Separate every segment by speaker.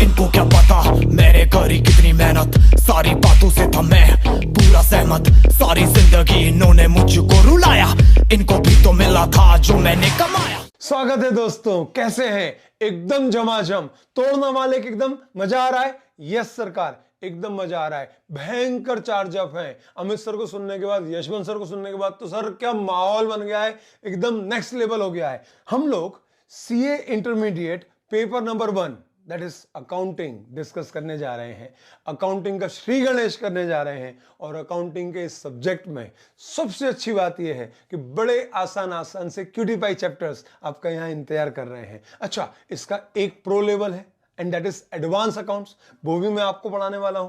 Speaker 1: इनको क्या पता मैंने करी कितनी मेहनत, सारी बातों से था मैं पूरा सहमत। सारी जिंदगी इन्होंने मुझको रुलाया, इनको भी तो मिला था जो मैंने कमाया।
Speaker 2: स्वागत है दोस्तों, कैसे हैं? एकदम झमाझम, तोड़ना मालिक एकदम मजा आ रहा है। यस सरकार, एकदम मजा आ रहा है। भयंकर चार्ज अप है। अमित सर को सुनने के बाद, यशवंत सर को सुनने के बाद तो सर क्या माहौल बन गया है, एकदम नेक्स्ट लेवल हो गया है। हम लोग CA intermediate paper number 1 that is accounting discuss करने जा रहे हैं। अकाउंटिंग का श्री गणेश करने जा रहे हैं। और अकाउंटिंग के इस सब्जेक्ट में सबसे अच्छी बात यह है कि बड़े आसान आसान से क्यूटीपाई चैप्टर्स आपका यहां इंतजार कर रहे हैं। अच्छा, इसका एक प्रो लेवल है and that is advance accounts, वो भी मैं आपको पढ़ाने वाला हूं।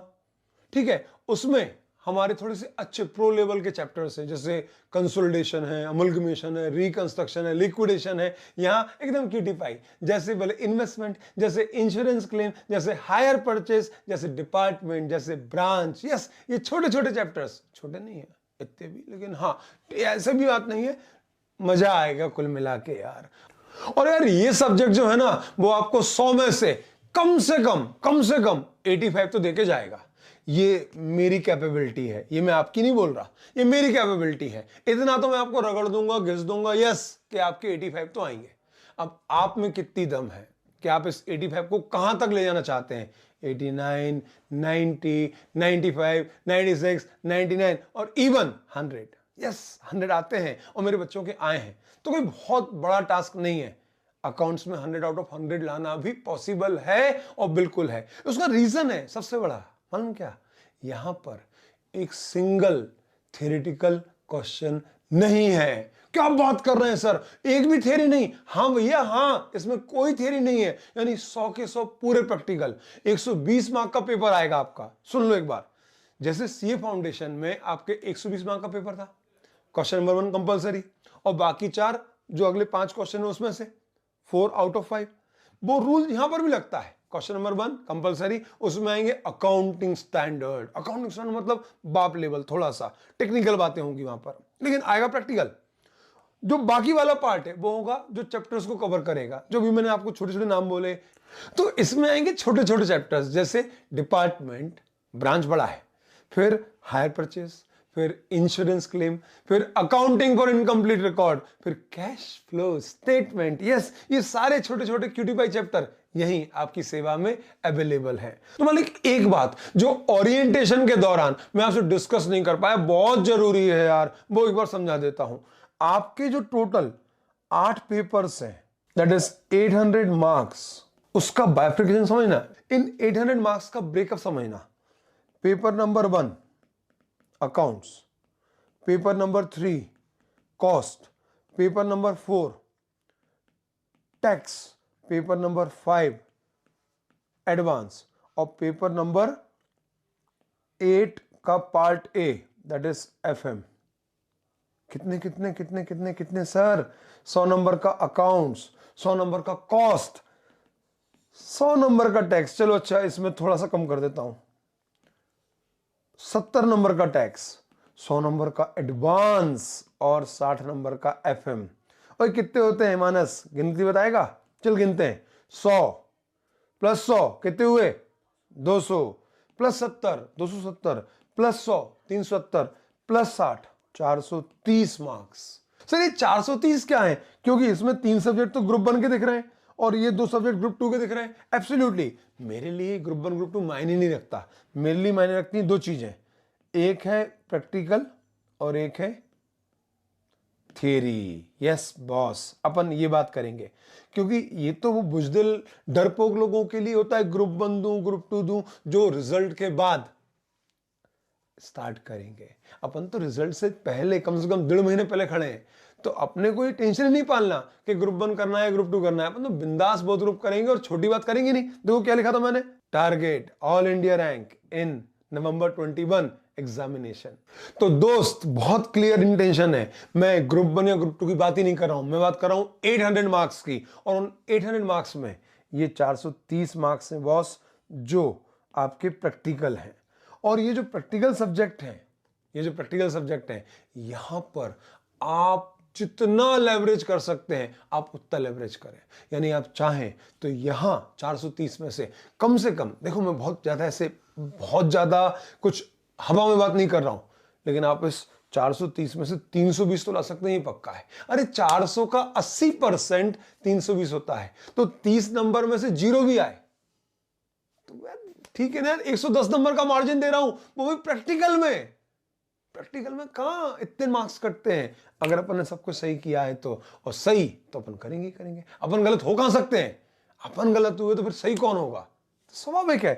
Speaker 2: ठीक है, उसमें हमारे थोड़े से अच्छे प्रो लेवल के चैप्टर्स हैं, जैसे कंसोलिडेशन है, अमलगमेशन है, रिकंस्ट्रक्शन है, लिक्विडेशन है। यहां एकदम क्यूटीफाई, जैसे बोले इन्वेस्टमेंट, जैसे इंश्योरेंस क्लेम, जैसे हायर परचेज, जैसे डिपार्टमेंट, जैसे ब्रांच। यस, ये छोटे छोटे चैप्टर्स, छोटे नहीं है इतने भी, लेकिन हाँ ऐसे भी बात नहीं है, मजा आएगा कुल मिला के यार। और यार ये सब्जेक्ट जो है ना, वो आपको 100 में से कम से कम 85 तो देके जाएगा। ये मेरी कैपेबिलिटी है, ये मैं आपकी नहीं बोल रहा, ये मेरी कैपेबिलिटी है। इतना तो मैं आपको रगड़ दूंगा, घिस दूंगा, यस, कि आपके 85 तो आएंगे। अब आप में कितनी दम है कि आप इस 85 को कहां तक ले जाना चाहते हैं? 89, 90, 95, 96, 99 और इवन 100। यस, 100 आते हैं और मेरे बच्चों के आए हैं, तो कोई बहुत बड़ा टास्क नहीं है। अकाउंट्स में 100 आउट ऑफ 100 लाना भी पॉसिबल है और बिल्कुल है। उसका रीजन है सबसे बड़ा, मालूम क्या? यहां पर एक सिंगल थ्योरेटिकल क्वेश्चन नहीं है। क्या बात कर रहे हैं सर, एक भी थ्योरी नहीं? हाँ भैया हाँ, इसमें कोई थ्योरी नहीं है, यानी 100 के 100 पूरे प्रैक्टिकल। 120 मार्क का पेपर आएगा आपका। सुन लो एक बार, जैसे सीए फाउंडेशन में आपके 120 मार्क का पेपर था, क्वेश्चन नंबर 1 कंपलसरी, और बाकी 4 जो अगले 5 क्वेश्चन है उसमें से 4 आउट ऑफ 5। वो रूल यहां पर भी लगता है। क्वेश्चन नंबर 1 कंपलसरी, उसमें आएंगे अकाउंटिंग स्टैंडर्ड। अकाउंटिंग स्टैंडर्ड मतलब बाप लेवल, थोड़ा सा टेक्निकल बातें होंगी वहां पर, लेकिन आएगा प्रैक्टिकल। जो बाकी वाला पार्ट है वो होगा जो चैप्टर्स को कवर करेगा, जो भी मैंने आपको छोटे छोटे नाम बोले। तो इसमें आएंगे छोटे छोटे चैप्टर्स, जैसे डिपार्टमेंट, ब्रांच बड़ा है, फिर हायर परचेज, फिर इंश्योरेंस क्लेम, फिर अकाउंटिंग फॉर इनकम्प्लीट रिकॉर्ड, फिर कैश फ्लो स्टेटमेंट। यस, ये सारे छोटे छोटे क्यूटीपाई चैप्टर यही आपकी सेवा में अवेलेबल है। तो मालिक एक बात जो ओरिएंटेशन के दौरान मैं आपसे डिस्कस नहीं कर पाया, बहुत जरूरी है यार, वो एक बार समझा देता हूं। आपके जो टोटल 8 पेपर्स हैं, दैट इज 800 मार्क्स, उसका बाइफर्केशन समझना, इन 800 मार्क्स का ब्रेकअप समझना। Paper number 1 accounts, paper number 3 cost, paper number 4 tax, paper number 5 advance, और पेपर नंबर 8 का part A that is FM. कितने कितने कितने कितने कितने सर? 100 नंबर का अकाउंट्स, 100 नंबर का कॉस्ट, 100 नंबर का टैक्स। चलो अच्छा, इसमें थोड़ा सा कम कर देता हूं, 70 नंबर का टैक्स, 100 नंबर का एडवांस और 60 नंबर का एफएम। और कितने होते हैं मानस? गिनती बताएगा? चल गिनते हैं। 100 प्लस 100 कितने हुए? 200 plus 70 270 plus 100 370 plus 60 430 marks. Sir ये 430 क्या है? क्योंकि इसमें 3 सब्जेक्ट तो ग्रुप 1 के दिख रहे हैं और ये 2 सब्जेक्ट ग्रुप 2 के दिख रहे हैं। एब्सोल्युटली, मेरे लिए ग्रुप 1 ग्रुप 2 मायने नहीं रखता। मेरे लिए मायने रखती हैं 2 चीजें, एक है प्रैक्टिकल और एक है थियरी। यस बॉस, अपन ये बात करेंगे, क्योंकि ये तो वो बुजदिल डरपोक लोगों के लिए होता है, ग्रुप 1 दूं ग्रुप 2 दूं, जो रिजल्ट के बाद स्टार्ट करेंगे। अपन तो रिजल्ट से पहले कम से कम 1.5 महीने पहले खड़े हैं, तो अपने कोई टेंशन ही नहीं पालना कि ग्रुप 1 करना है ग्रुप 2 करना है। अपन तो बिंदास बहुत ग्रुप करेंगे और छोटी बात करेंगे नहीं। देखो क्या लिखा था मैंने, target all India rank in November 21 examination. तो दोस्त बहुत क्लियर इंटेंशन है, मैं ग्रुप 1 या ग्रुप 2 की बात ही नहीं कर रहा हूं, मैं बात कर रहा हूं 800 मार्क्स की। और उन 800 मार्क्स में ये 430 मार्क्स हैं बॉस, जो आपके प्रैक्टिकल हैं। और ये जो प्रैक्टिकल सब्जेक्ट है, यहां पर आप जितना लेवरेज कर सकते हैं आप उतना लेवरेज करें। यानी आप चाहें तो यहां 430 में से कम, देखो मैं बहुत ज्यादा कुछ हवा में बात नहीं कर रहा हूं, लेकिन आप इस 430 में से 320 तो ला सकते हैं, ये पक्का है। अरे 400 का 80% 320 होता है, तो 30 नंबर में से 0 भी आए तो ठीक है ना यार, 110 नंबर का मार्जिन दे रहा हूं, वो भी प्रैक्टिकल में कहां इतने मार्क्स कटते हैं। अगर अपन ने सब कुछ सही किया है तो, और सही तो अपन करेंगे। अपन गलत हो कहां सकते हैं, अपन गलत हुए तो फिर सही कौन होगा, तो स्वाभाविक है।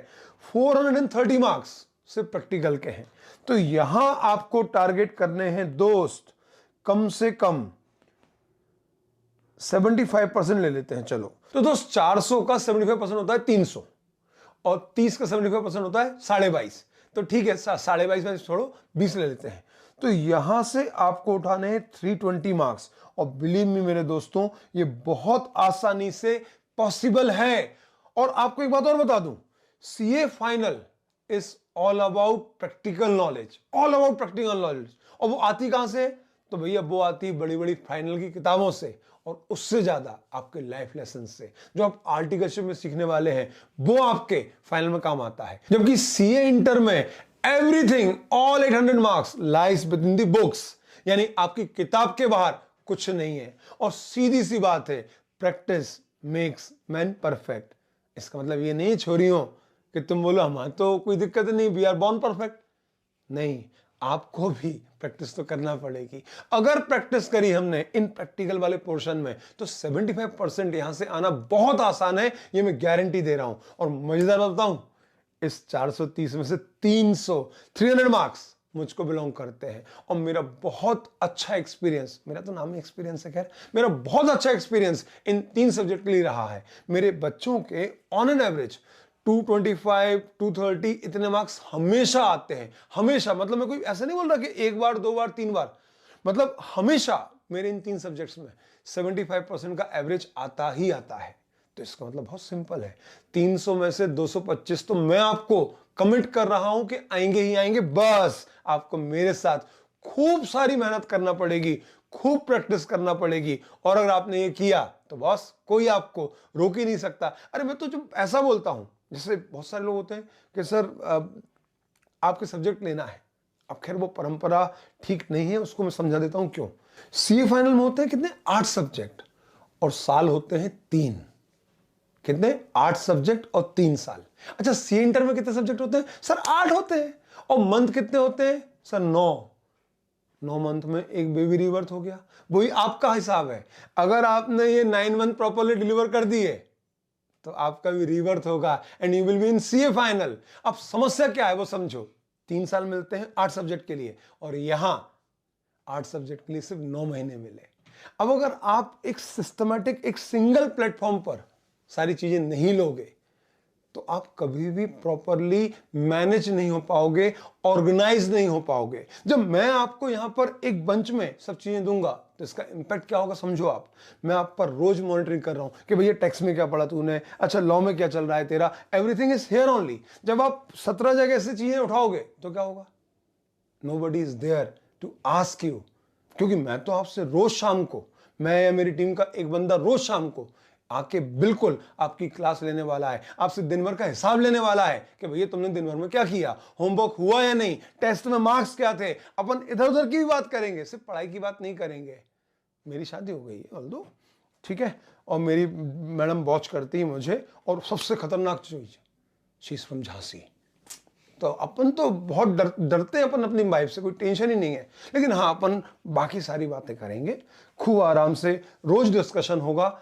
Speaker 2: 430 मार्क्स सिर्फ प्रैक्टिकल के हैं, तो यहां आपको टारगेट करने हैं दोस्त कम से कम 75% ले लेते हैं। चलो तो दोस्त 400 का 75% होता है 300, और 30 का 75% होता है 22.5, तो ठीक है 22.5 में छोड़ो 20 ले लेते हैं। तो यहां से आपको उठाने हैं 320 मार्क्स, और बिलीव मी मेरे दोस्तों ये बहुत आसानी से पॉसिबल है। और आपको एक बात और बता दूं, CA final is all about practical knowledge, और वो आती कहां से, तो भैया वो आती बड़ी बड़ी फाइनल की किताबों से, और उससे ज्यादा आपके लाइफ लेसन से, जो आप आर्टिकलशिप में सीखने वाले हैं वो आपके फाइनल में काम आता है। जबकि सीए इंटर में everything, all 800 marks lies with in the books, यानी आपकी किताब के बाहर कुछ नहीं है। और सीधी सी बात है, प्रैक्टिस मेक्स मैन परफेक्ट। इसका मतलब ये नहीं छोरियों कि तुम बोलो हमारा तो कोई दिक्कत नहीं, वी आर बॉर्न परफेक्ट, नहीं, आपको भी प्रैक्टिस तो करना पड़ेगी। अगर प्रैक्टिस करी हमने इन प्रैक्टिकल वाले पोर्शन में तो 75% यहां से आना बहुत आसान है, ये मैं गारंटी दे रहा हूं। और मजेदार बताऊं, इस 430 में से 300 मार्क्स मुझको बिलोंग करते हैं। और मेरा बहुत अच्छा एक्सपीरियंस, मेरा तो नाम ही एक्सपीरियंस है, खैर मेरा बहुत अच्छा एक्सपीरियंस इन 3 सब्जेक्ट के लिए रहा है। मेरे बच्चों के ऑन एन एवरेज 225, 230 इतने मार्क्स हमेशा आते हैं, हमेशा। मतलब मैं कोई ऐसा नहीं बोल रहा कि 1 बार 2 बार 3 बार, मतलब हमेशा मेरे इन 3 सब्जेक्ट्स में 75% का एवरेज आता ही आता है। तो इसका मतलब बहुत सिंपल है, 300 में से 225 तो मैं आपको कमिट कर रहा हूं कि आएंगे ही आएंगे। बस आपको मेरे साथ खूब सारी मेहनत करना पड़ेगी, खूब प्रैक्टिस करना पड़ेगी, और अगर आपने ये किया तो बस कोई आपको रोक ही नहीं सकता। अरे मैं तो जब ऐसा बोलता हूं, जैसे बहुत सारे लोग होते हैं कि सर आपके सब्जेक्ट लेना है, अब खैर वो परंपरा ठीक नहीं है, उसको मैं समझा देता हूं क्यों। सीए फाइनल में होते हैं कितने, 8 सब्जेक्ट, और साल होते हैं 3। कितने, 8 सब्जेक्ट और 3 साल। अच्छा सीए इंटर में कितने सब्जेक्ट होते हैं, सर 8 होते हैं। और मंथ कितने होते हैं, सर 9 मंथ में एक बेबी रिवर्थ हो गया, वही आपका हिसाब है। अगर आपने ये 9 मंथ प्रॉपर्ली डिलीवर कर दिए तो आपका भी रिवर्थ होगा, and you will be in CA final. अब समस्या क्या है वो समझो, 3 साल मिलते हैं 8 सब्जेक्ट के लिए, और यहां 8 सब्जेक्ट के लिए सिर्फ 9 महीने मिले। अब अगर आप एक सिस्टमैटिक, एक सिंगल प्लेटफॉर्म पर सारी चीजें नहीं लोगे तो आप कभी भी प्रॉपरली मैनेज नहीं हो पाओगे, ऑर्गेनाइज नहीं हो पाओगे। जब मैं आपको यहां पर एक बंच में सब चीजें दूंगा तो इसका इंपैक्ट क्या होगा समझो आप। मैं आप पर रोज मॉनिटरिंग कर रहा हूं कि भैया टैक्स में क्या पढ़ा तूने, अच्छा लॉ में क्या चल रहा है तेरा, एवरीथिंग इज हियर ओनली। जब आप 17 जगह से चीजें उठाओगे तो क्या होगा, nobody is there to ask you, क्योंकि मैं तो आपसे रोज शाम को, मैं या मेरी टीम का एक बंदा रोज शाम को आके बिल्कुल आपकी क्लास लेने वाला है, आपसे दिन भर का हिसाब लेने वाला है कि भैया तुमने दिन भर में क्या किया, होमवर्क हुआ या नहीं, टेस्ट में मार्क्स क्या थे। अपन इधर उधर की भी बात करेंगे, सिर्फ पढ़ाई की बात नहीं करेंगे। मेरी शादी हो गई है ऑल्दो, ठीक है, और मेरी मैडम वॉच करती है मुझे, और सबसे खतरनाक चीज, शी इज फ्रॉम झांसी। तो अपन तो बहुत डरते हैं अपन अपनी वाइफ से, कोई टेंशन ही नहीं है, लेकिन हाँ अपन बाकी सारी बातें करेंगे खूब आराम से, रोज डिस्कशन होगा,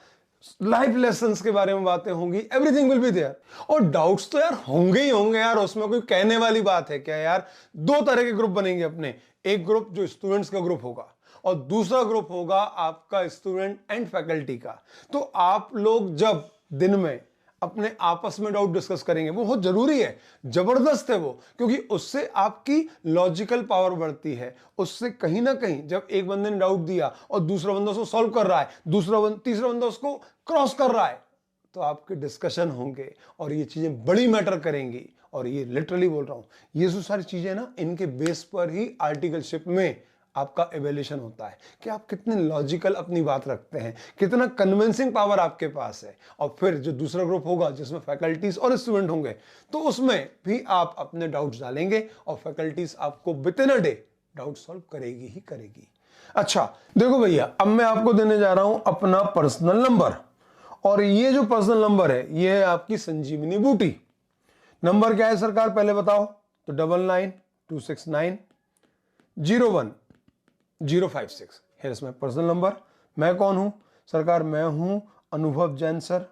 Speaker 2: लाइफ लेसन्स के बारे में बातें होंगी, एवरीथिंग विल बी देयर। और डाउट्स तो यार होंगे ही होंगे यार, उसमें कोई कहने वाली बात है क्या यार। 2 तरह के ग्रुप बनेंगे अपने, एक ग्रुप जो स्टूडेंट्स का ग्रुप होगा, और दूसरा ग्रुप होगा आपका स्टूडेंट एंड फैकल्टी का। तो आप लोग जब दिन में अपने आपस में डाउट डिस्कस करेंगे, वो बहुत जरूरी है, जबरदस्त है वो, क्योंकि उससे आपकी लॉजिकल पावर बढ़ती है। उससे कहीं ना कहीं जब एक बंदे ने डाउट दिया और दूसरा बंदा उसको सॉल्व कर रहा है, तीसरा बंदा उसको क्रॉस कर रहा है, तो आपके डिस्कशन होंगे और ये चीजें बड़ी मैटर करेंगी। और ये लिटरली बोल रहा हूं, ये जो सारी चीजें ना, इनके बेस पर ही आर्टिकलशिप में आपका एवेल्यूशन होता है कि आप कितने लॉजिकल अपनी बात रखते हैं, कितना कन्विंसिंग पावर आपके पास है। और फिर जो दूसरा ग्रुप होगा जिसमें फैकल्टीज और स्टूडेंट होंगे, तो उसमें भी आप अपने डाउट्स डालेंगे और फैकल्टीज आपको with in a day doubt solve करेगी ही करेगी। अच्छा देखो भैया, अब मैं आपको देने जा रहा हूं अपना पर्सनल नंबर, और ये जो पर्सनल नंबर है ये है आपकी संजीवनी बूटी। नंबर क्या है सरकार पहले बताओ? तो 9926901056। Here is my personal number. मैं कौन हूं सरकार? मैं हूं अनुभव जैन सर।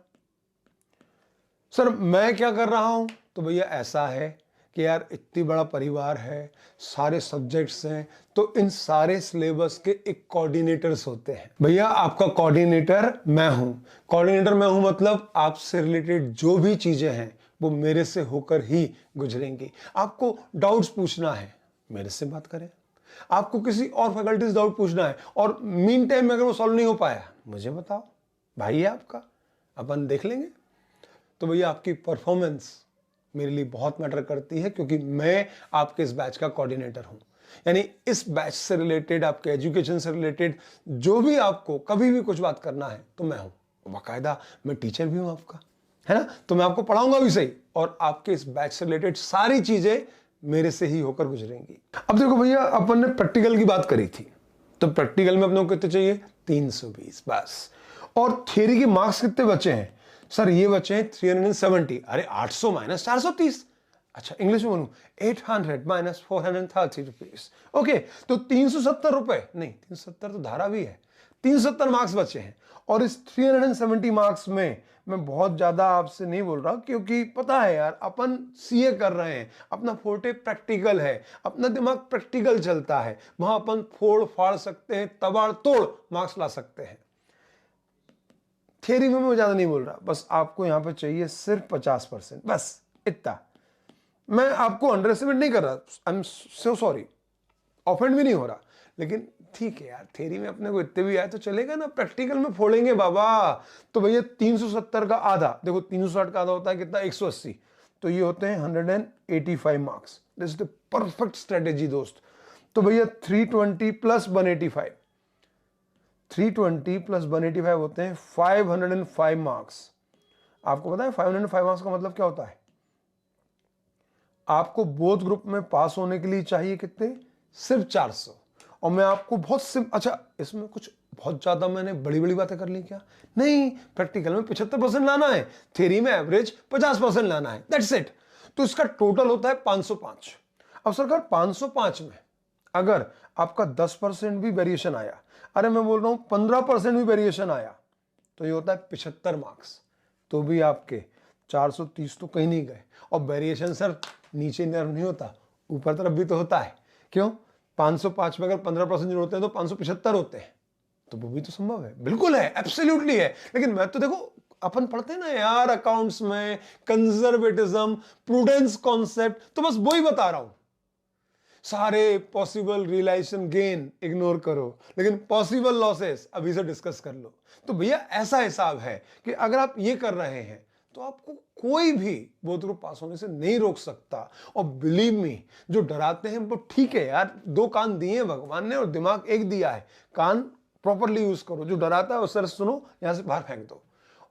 Speaker 2: सर मैं क्या कर रहा हूं? तो भैया ऐसा है कि यार इतनी बड़ा परिवार है, सारे सब्जेक्ट्स हैं, तो इन सारे सिलेबस के एक कोऑर्डिनेटर्स होते हैं। भैया आपका कोऑर्डिनेटर मैं हूं। कोऑर्डिनेटर मैं हूं मतलब आपसे रिलेटेड जो भी चीजें हैं वो मेरे से होकर ही गुजरेंगी। आपको डाउट्स पूछना है मेरे से बात करें, आपको किसी और फैकल्टी से डाउट पूछना है और मीन टाइम में अगर वो सॉल्व नहीं हो पाया मुझे बताओ, भाई है आपका, अपन देख लेंगे। तो भैया आपकी परफॉर्मेंस मेरे लिए बहुत मैटर करती है, क्योंकि मैं आपके इस बैच का कोऑर्डिनेटर हूं। यानी इस बैच से रिलेटेड, आपके एजुकेशन से रिलेटेड जो भी आपको कभी भी कुछ बात करना है तो मैं हूं। बाकायदा मैं टीचर भी हूं आपका, है ना, तो मैं आपको पढ़ाऊंगा भी सही, और आपके इस बैच से रिलेटेड सारी चीजें मेरे से ही होकर गुजरेंगी। अब देखो भैया, अपन ने प्रैक्टिकल की बात करी थी, तो प्रैक्टिकल में अपने को कितने चाहिए? 320 बस। और थियरी के मार्क्स कितने बचे हैं? सर ये बचे हैं 370। अरे 800 माइनस 430। अच्छा इंग्लिश में बोलूं, 800 माइनस 430 रुपीज। ओके, तो 370 रुपए नहीं, 370 तो धारा भी है, 370 मार्क्स बचे हैं। और इस 370 मार्क्स में मैं बहुत ज्यादा आपसे नहीं बोल रहा, क्योंकि पता है यार अपन सीए कर रहे हैं, अपना फोर्टे प्रैक्टिकल है, अपना दिमाग प्रैक्टिकल चलता है, वहां अपन फोड़ फाड़ सकते हैं, तबाड़ तोड़ मार्क्स ला सकते हैं। थियरी में मैं ज्यादा नहीं बोल रहा, बस आपको यहां पे चाहिए सिर्फ 50%, बस इतना। मैं आपको अंडरएस्टिमेट नहीं कर रहा, I am so sorry, offend भी नहीं हो रहा, लेकिन ठीक है यार, थियरी में अपने को इतने भी आए तो चलेगा ना, प्रैक्टिकल में फोड़ेंगे बाबा। तो भैया 370 का आधा, देखो 360 का आधा होता है कितना? 180, तो ये होते हैं 185 marks. This is the perfect strategy दोस्त। तो भैया 320 प्लस 185, 320 प्लस 185 होते हैं 505 मार्क्स। आपको पता है 505 मार्क्स का मतलब क्या होता है? आपको बोथ ग्रुप में पास होने के लिए चाहिए कितने? सिर्फ 400। और मैं आपको बहुत अच्छा, इसमें कुछ बहुत ज्यादा मैंने बड़ी बड़ी बातें कर ली क्या? नहीं, प्रैक्टिकल में 75% लाना है, थ्योरी में एवरेज 50% लाना है, दैट्स इट। तो इसका टोटल होता है 505। अब सरकार 505 में अगर आपका 10% भी वेरिएशन आया, अरे मैं बोल रहा हूं 15% भी वेरिएशन आया, तो ये होता है 75 मार्क्स। तो भी आपके 430 तो कहीं नहीं गए। और वेरिएशन सर नीचे नहीं होता, ऊपर तरफ भी तो होता है। क्यों? 505 में अगर 15% जोड़ते हैं तो 575 होते हैं, तो वो भी तो संभव है, बिल्कुल है, एब्सोल्युटली है। लेकिन मैं तो देखो, अपन पढ़ते हैं ना यार अकाउंट्स में कंजर्वेटिज्म, प्रूडेंस कॉन्सेप्ट, तो बस वही बता रहा हूं। सारे पॉसिबल रियलाइजेशन गेन इग्नोर करो, लेकिन पॉसिबल लॉसेस अभी से डिस्कस कर लो। तो भैया ऐसा हिसाब है कि अगर आप ये कर रहे हैं तो आपको कोई भी बोथ ग्रुप पास होने से नहीं रोक सकता। और बिलीव मी, जो डराते हैं वो ठीक है यार, 2 कान दिए हैं भगवान ने और दिमाग एक दिया है, कान प्रॉपरली यूज करो। जो डराता है उससे सुनो, यहां से बाहर फेंक दो।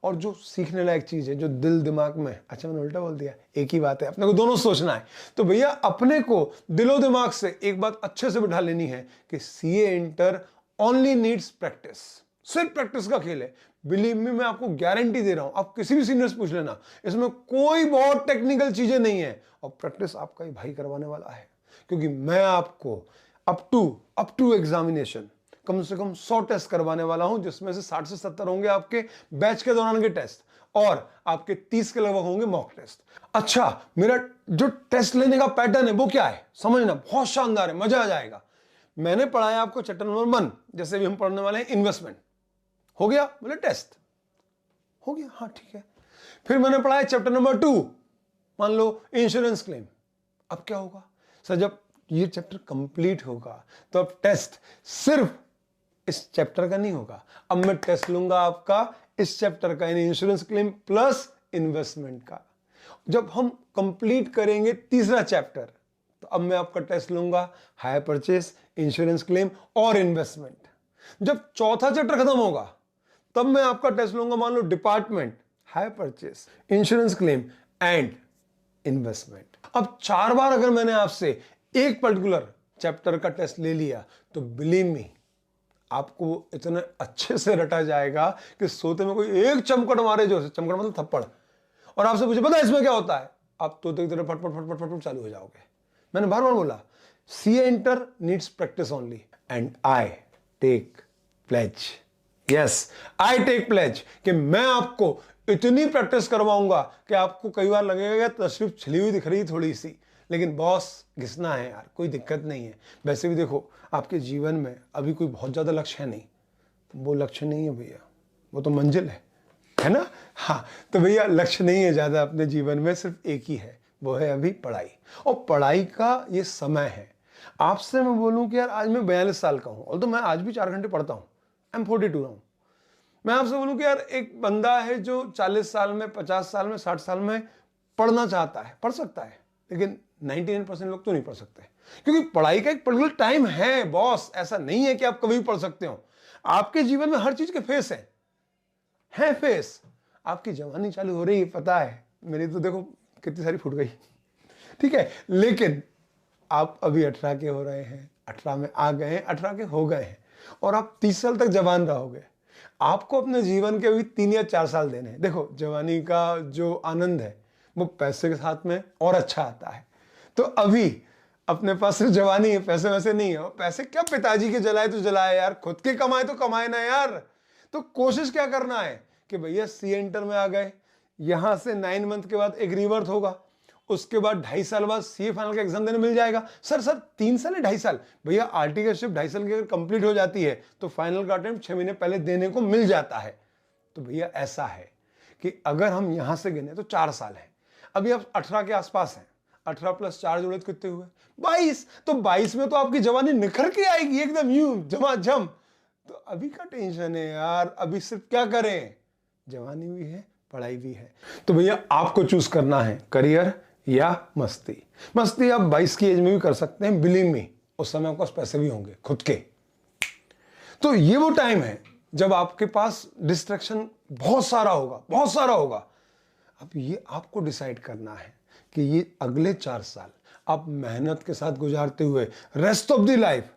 Speaker 2: और जो सीखने लायक चीज है, जो दिल दिमाग में, अच्छा मैंने उल्टा बोल दिया, एक ही बात है, अपने को दोनों सोचना है। तो भैया अपने को दिलो दिमाग से एक बात अच्छे से बिठा लेनी है कि CA inter only needs practice, सिर्फ प्रैक्टिस का खेल है। बिलीव मी, मैं आपको गारंटी दे रहा हूं, आप किसी भी सीनियर से पूछ लेना, इसमें कोई बहुत टेक्निकल चीजें नहीं है। और प्रैक्टिस आपका ही भाई करवाने वाला है, क्योंकि मैं आपको अप टू एग्जामिनेशन कम से कम 100 टेस्ट करवाने वाला हूं, जिसमें से 60 से 70 होंगे आपके बैच के दौरान के टेस्ट, और आपके 30 के लगभग होंगे मॉक टेस्ट। अच्छा, मेरा जो टेस्ट लेने का पैटर्न है वो क्या है समझना, बहुत शानदार है, मजा आ जाएगा। मैंने पढ़ाया आपको चैप्टर नंबर 1, जैसे भी हम पढ़ने वाले हैं इन्वेस्टमेंट, हो गया, बोले टेस्ट हो गया, हाँ ठीक है। फिर मैंने पढ़ाया चैप्टर नंबर 2, मान लो इंश्योरेंस क्लेम। अब क्या होगा सर, जब ये चैप्टर कंप्लीट होगा तो अब टेस्ट सिर्फ इस चैप्टर का नहीं होगा, अब मैं टेस्ट लूंगा आपका इस चैप्टर का, यानी इंश्योरेंस क्लेम प्लस इन्वेस्टमेंट का। जब हम कंप्लीट करेंगे तीसरा चैप्टर, तो तो अब मैं आपका टेस्ट लूंगा हायर परचेस, इंश्योरेंस क्लेम और इन्वेस्टमेंट। जब चौथा चैप्टर खत्म होगा तब मैं आपका टेस्ट लूंगा, मान लो department, hire purchase, insurance claim and investment. अब 4 बार अगर मैंने आपसे एक पर्टिकुलर चैप्टर का टेस्ट ले लिया तो बिलीव मी आपको इतने अच्छे से रटा जाएगा कि सोते में कोई एक चमकड़ मारे, जो चमकड़ मतलब थप्पड़, और आपसे पूछे पता है इसमें क्या होता है, आप तोते की तरह फटफट फटफट फटफट चालू हो जाओगे। मैंने बार बार बोला CA inter needs practice only and I take pledge, yes I take pledge कि मैं आपको इतनी प्रैक्टिस करवाऊंगा कि आपको कई बार लगेगा कि तशरीफ छिली हुई दिख रही थोड़ी सी, लेकिन बॉस घिसना है यार, कोई दिक्कत नहीं है। वैसे भी देखो आपके जीवन में अभी कोई बहुत ज्यादा लक्ष्य है नहीं, वो लक्ष्य नहीं है भैया, वो तो मंजिल है ना। हाँ तो भैया लक्ष्य नहीं है ज्यादा अपने जीवन में, सिर्फ एक ही है, वो है अभी पढ़ाई, और पढ़ाई का ये समय है। आपसे मैं बोलूं कि यार आज मैं 42 साल का हूं और तो मैं आज भी 4 घंटे पढ़ता हूं, आई एम 42 हूं। मैं आपसे बोलूं कि यार एक बंदा है जो 40 साल में, 50 साल में, 60 साल में पढ़ना चाहता है, पढ़ सकता है, लेकिन 99% लोग तो नहीं पढ़ सकते, क्योंकि पढ़ाई का एक पर्टिकुलर टाइम है बॉस। ऐसा नहीं है कि आप कभी भी पढ़ सकते हो। आपके जीवन में हर चीज के फेस है फेस। आपकी जवानी चालू हो रही है, पता है, मेरी तो देखो कितनी सारी फूट गई, ठीक है, लेकिन आप अभी 18 के हो रहे हैं, 18 में आ गए हैं, 18 के हो गए हैं, और आप 30 साल तक जवान रहोगे। आपको अपने जीवन के अभी 3 या 4 साल देने हैं। देखो जवानी का जो आनंद है वो पैसे के साथ में और अच्छा आता है। तो अभी अपने पास सिर्फ जवानी है, पैसे वैसे नहीं है। पैसे क्या पिताजी के जलाए तो जलाए यार, खुद के कमाए तो कमाए ना यार। तो कोशिश क्या करना है कि भैया सी इंटर में आ गए, यहां से 9 मंथ के बाद एक रिवर्थ होगा, उसके बाद 2.5 साल बाद सीए फाइनल का एग्जाम देने मिल जाएगा। सर 3 साल या 2.5 साल, भैया आरटी का शिफ्ट 2.5 साल की अगर कंप्लीट हो जाती है तो फाइनल का अटेम्प्ट 6 महीने पहले देने को मिल जाता है। तो भैया ऐसा है कि अगर हम यहां से गिने तो 4 साल है। अभी आप 18 के आसपास हैं, 18 + 4 जोड़े तो कितने हुए, 22। तो 22 में तो आपकी जवानी निखर के आएगी एकदम यूं झमाझम। तो अभी का टेंशन है यार, अभी सिर्फ क्या करें, जवानी भी है, पढ़ाई भी है। तो भैया आपको चूज करना है करियर या मस्ती। मस्ती आप 22 की एज में भी कर सकते हैं, बिलीव मी, उस समय आपके पास पैसे भी होंगे खुद के। तो ये वो टाइम है जब आपके पास डिस्ट्रैक्शन बहुत सारा होगा, बहुत सारा होगा। अब ये आपको डिसाइड करना है कि ये अगले 4 साल आप मेहनत के साथ गुजारते हुए रेस्ट ऑफ द लाइफ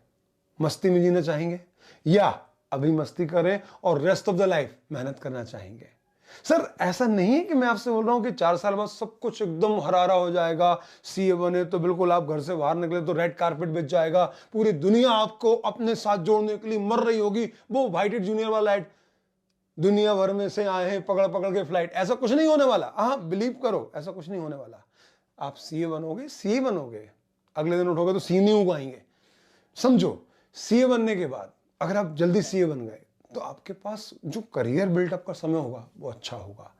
Speaker 2: मस्ती में जीना चाहेंगे, या अभी मस्ती करें और रेस्ट ऑफ द लाइफ मेहनत करना चाहेंगे। सर ऐसा नहीं है कि मैं आपसे बोल रहा हूं कि 4 साल बाद सब कुछ एकदम हरारा हो जाएगा, सीए बने तो बिल्कुल आप घर से बाहर निकले तो रेड कारपेट बिछ जाएगा, पूरी दुनिया आपको अपने साथ जोड़ने के लिए मर रही होगी, वो वाइटेड जूनियर वाला एड, दुनिया भर में से आए हैं पकड़ पकड़ के फ्लाइट। ऐसा कुछ नहीं होने वाला, हाँ बिलीव करो, ऐसा कुछ नहीं होने वाला। आप सीए बनोगे, सीए बनोगे, अगले दिन उठोगे तो सीए उगाएंगे। समझो सीए बनने के बाद अगर आप जल्दी सीए बन गए तो आपके पास जो करियर बिल्डअप का समय होगा वो अच्छा होगा,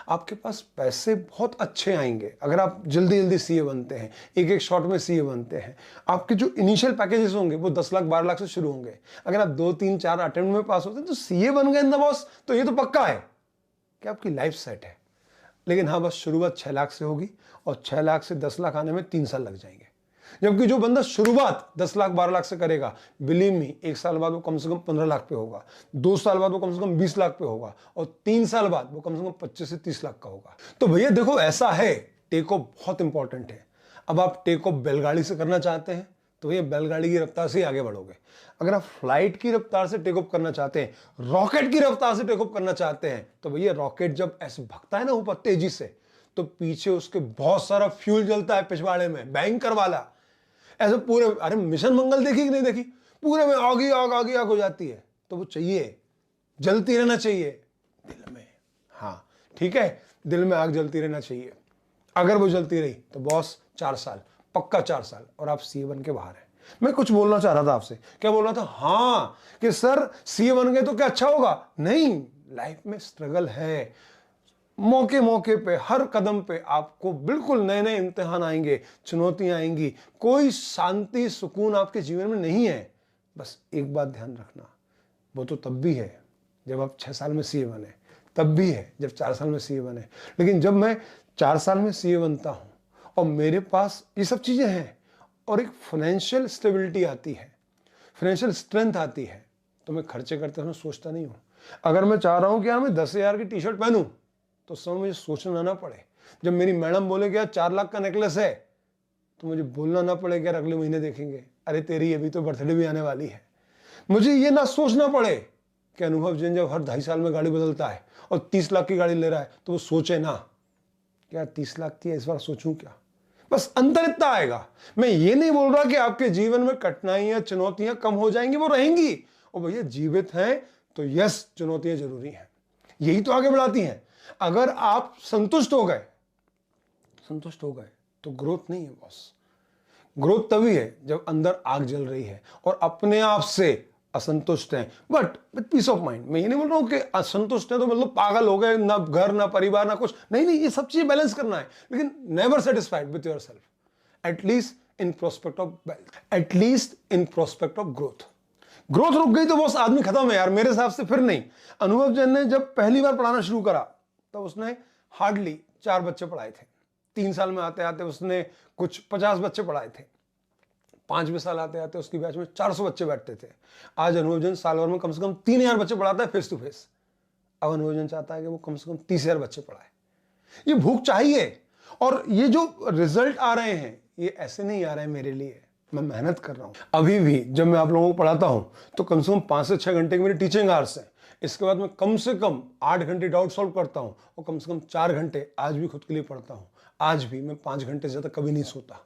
Speaker 2: आपके पास पैसे बहुत अच्छे आएंगे अगर आप जल्दी जल्दी सीए बनते हैं, एक एक शॉट में सीए बनते हैं। आपके जो इनिशियल पैकेजेस होंगे वो 10 लाख 12 लाख से शुरू होंगे। अगर आप 2 3 4 अटेम्प्ट में पास होते हैं तो सीए बन गए ना बॉस, तो ये तो पक्का है कि आपकी लाइफ सेट है। लेकिन हाँ बस शुरुआत 6 लाख से होगी और 6 लाख से 10 लाख आने में 3 साल लग जाएंगे। जबकि जो बंदा शुरुआत 10 लाख 12 लाख से करेगा, बिलीव मी 1 साल बाद वो कम से कम 15 लाख पे होगा, 2 साल बाद वो कम से कम 20 लाख पे होगा, और 3 साल बाद वो कम से कम 25 से 30 लाख का होगा। तो भैया देखो ऐसा है, टेक ऑफ बहुत इंपॉर्टेंट है। अब आप टेक ऑफ बैलगाड़ी से करना चाहते हैं तो भैया बैलगाड़ी की रफ्तार से ही आगे बढ़ोगे। अगर आप फ्लाइट की रफ्तार से टेक ऑफ करना चाहते हैं, रॉकेट की रफ्तार से टेक ऑफ करना चाहते हैं, तो भैया रॉकेट जब ऐसे भगता है ना ऊपर तेजी से, तो पीछे उसके बहुत सारा फ्यूल जलता है पिछवाड़े में, भयंकर वाला, ऐसे पूरे, अरे मिशन मंगल देखी कि नहीं देखी, पूरे में आग ही आग, आग ही आग हो जाती है। तो वो चाहिए, जलती रहना चाहिए दिल में, हाँ ठीक है, दिल में आग जलती रहना चाहिए। अगर वो जलती रही तो बॉस 4 साल, पक्का 4 साल, और आप सीए बन के बाहर हैं। मैं कुछ बोलना चाह रहा था आपसे, क्या बोल रहा था, हाँ कि सर सीए बन गए तो क्या अच्छा होगा, नहीं, लाइफ में स्ट्रगल है, मौके मौके पे, हर कदम पे आपको बिल्कुल नए नए इम्तिहान आएंगे, चुनौतियां आएंगी, कोई शांति सुकून आपके जीवन में नहीं है। बस एक बात ध्यान रखना, वो तो तब भी है जब आप 6 साल में सीए बने, तब भी है जब 4 साल में सीए बने। लेकिन जब मैं 4 साल में सीए बनता हूं और मेरे पास ये सब चीजें हैं और एक फाइनेंशियल स्टेबिलिटी आती है, फाइनेंशियल स्ट्रेंथ आती है। तो मैं खर्चे करते समय सोचता नहीं हूँ। अगर मैं चाह रहा हूँ कि हाँ मैं 10,000 की टी शर्ट पहनूं तो उस समय मुझे सोचना ना पड़े। जब मेरी मैडम बोले कि यार 4 लाख का नेकलेस है तो मुझे बोलना ना पड़े कि यार अगले महीने देखेंगे, अरे तेरी अभी तो बर्थडे भी आने वाली है। मुझे ये ना सोचना पड़े कि अनुभव जैन जब हर 2.5 साल में गाड़ी बदलता है और 30 लाख की गाड़ी ले रहा है तो वो सोचे ना कि यार 30 लाख की है, इस बार सोचूं क्या। बस अंतर इतना आएगा। मैं ये नहीं बोल रहा कि आपके जीवन में कठिनाइयां चुनौतियां कम हो जाएंगी, वो रहेंगी। और भैया जीवित हैं तो यस, चुनौतियां जरूरी हैं, यही तो आगे बढ़ाती हैं। अगर आप संतुष्ट हो गए तो ग्रोथ नहीं है बॉस। ग्रोथ तभी है जब अंदर आग जल रही है और अपने आप से असंतुष्ट हैं, but with piece of mind. मैं ये नहीं बोल रहा हूं कि असंतुष्ट है तो मतलब पागल हो गए, ना घर ना परिवार ना कुछ, नहीं, ये सब चीजें बैलेंस करना है, लेकिन never satisfied with your self, at least in prospect of wealth, at least in prospect of growth. Growth रुक गई तो बॉस आदमी खत्म है यार, मेरे हिसाब से फिर नहीं। अनुभव जैन ने जब पहली बार पढ़ाना शुरू करा तब उसने हार्डली 4 बच्चे पढ़ाए थे। 3 साल में आते आते उसने कुछ 50 बच्चे पढ़ाए थे। 5वें साल आते आते उसकी बैच में 400 बच्चे बैठते थे। आज अनुभव जैन साल भर में कम से कम 3,000 बच्चे पढ़ाता है फेस टू फेस। अब अनुभव जैन चाहता है कि वो कम से कम 30,000 बच्चे पढ़ाए। ये भूख चाहिए, और ये जो रिजल्ट आ रहे हैं ये ऐसे नहीं आ रहे हैं मेरे लिए, मैं मेहनत कर रहा हूं। अभी भी जब मैं आप लोगों को पढ़ाता हूं तो कम से कम 5 से 6 घंटे की मेरी टीचिंग आवर्स है। इसके बाद मैं कम से कम 8 घंटे डाउट सॉल्व करता हूं और कम से कम 4 घंटे आज भी खुद के लिए पढ़ता हूं। आज भी मैं 5 घंटे से ज्यादा कभी नहीं सोता,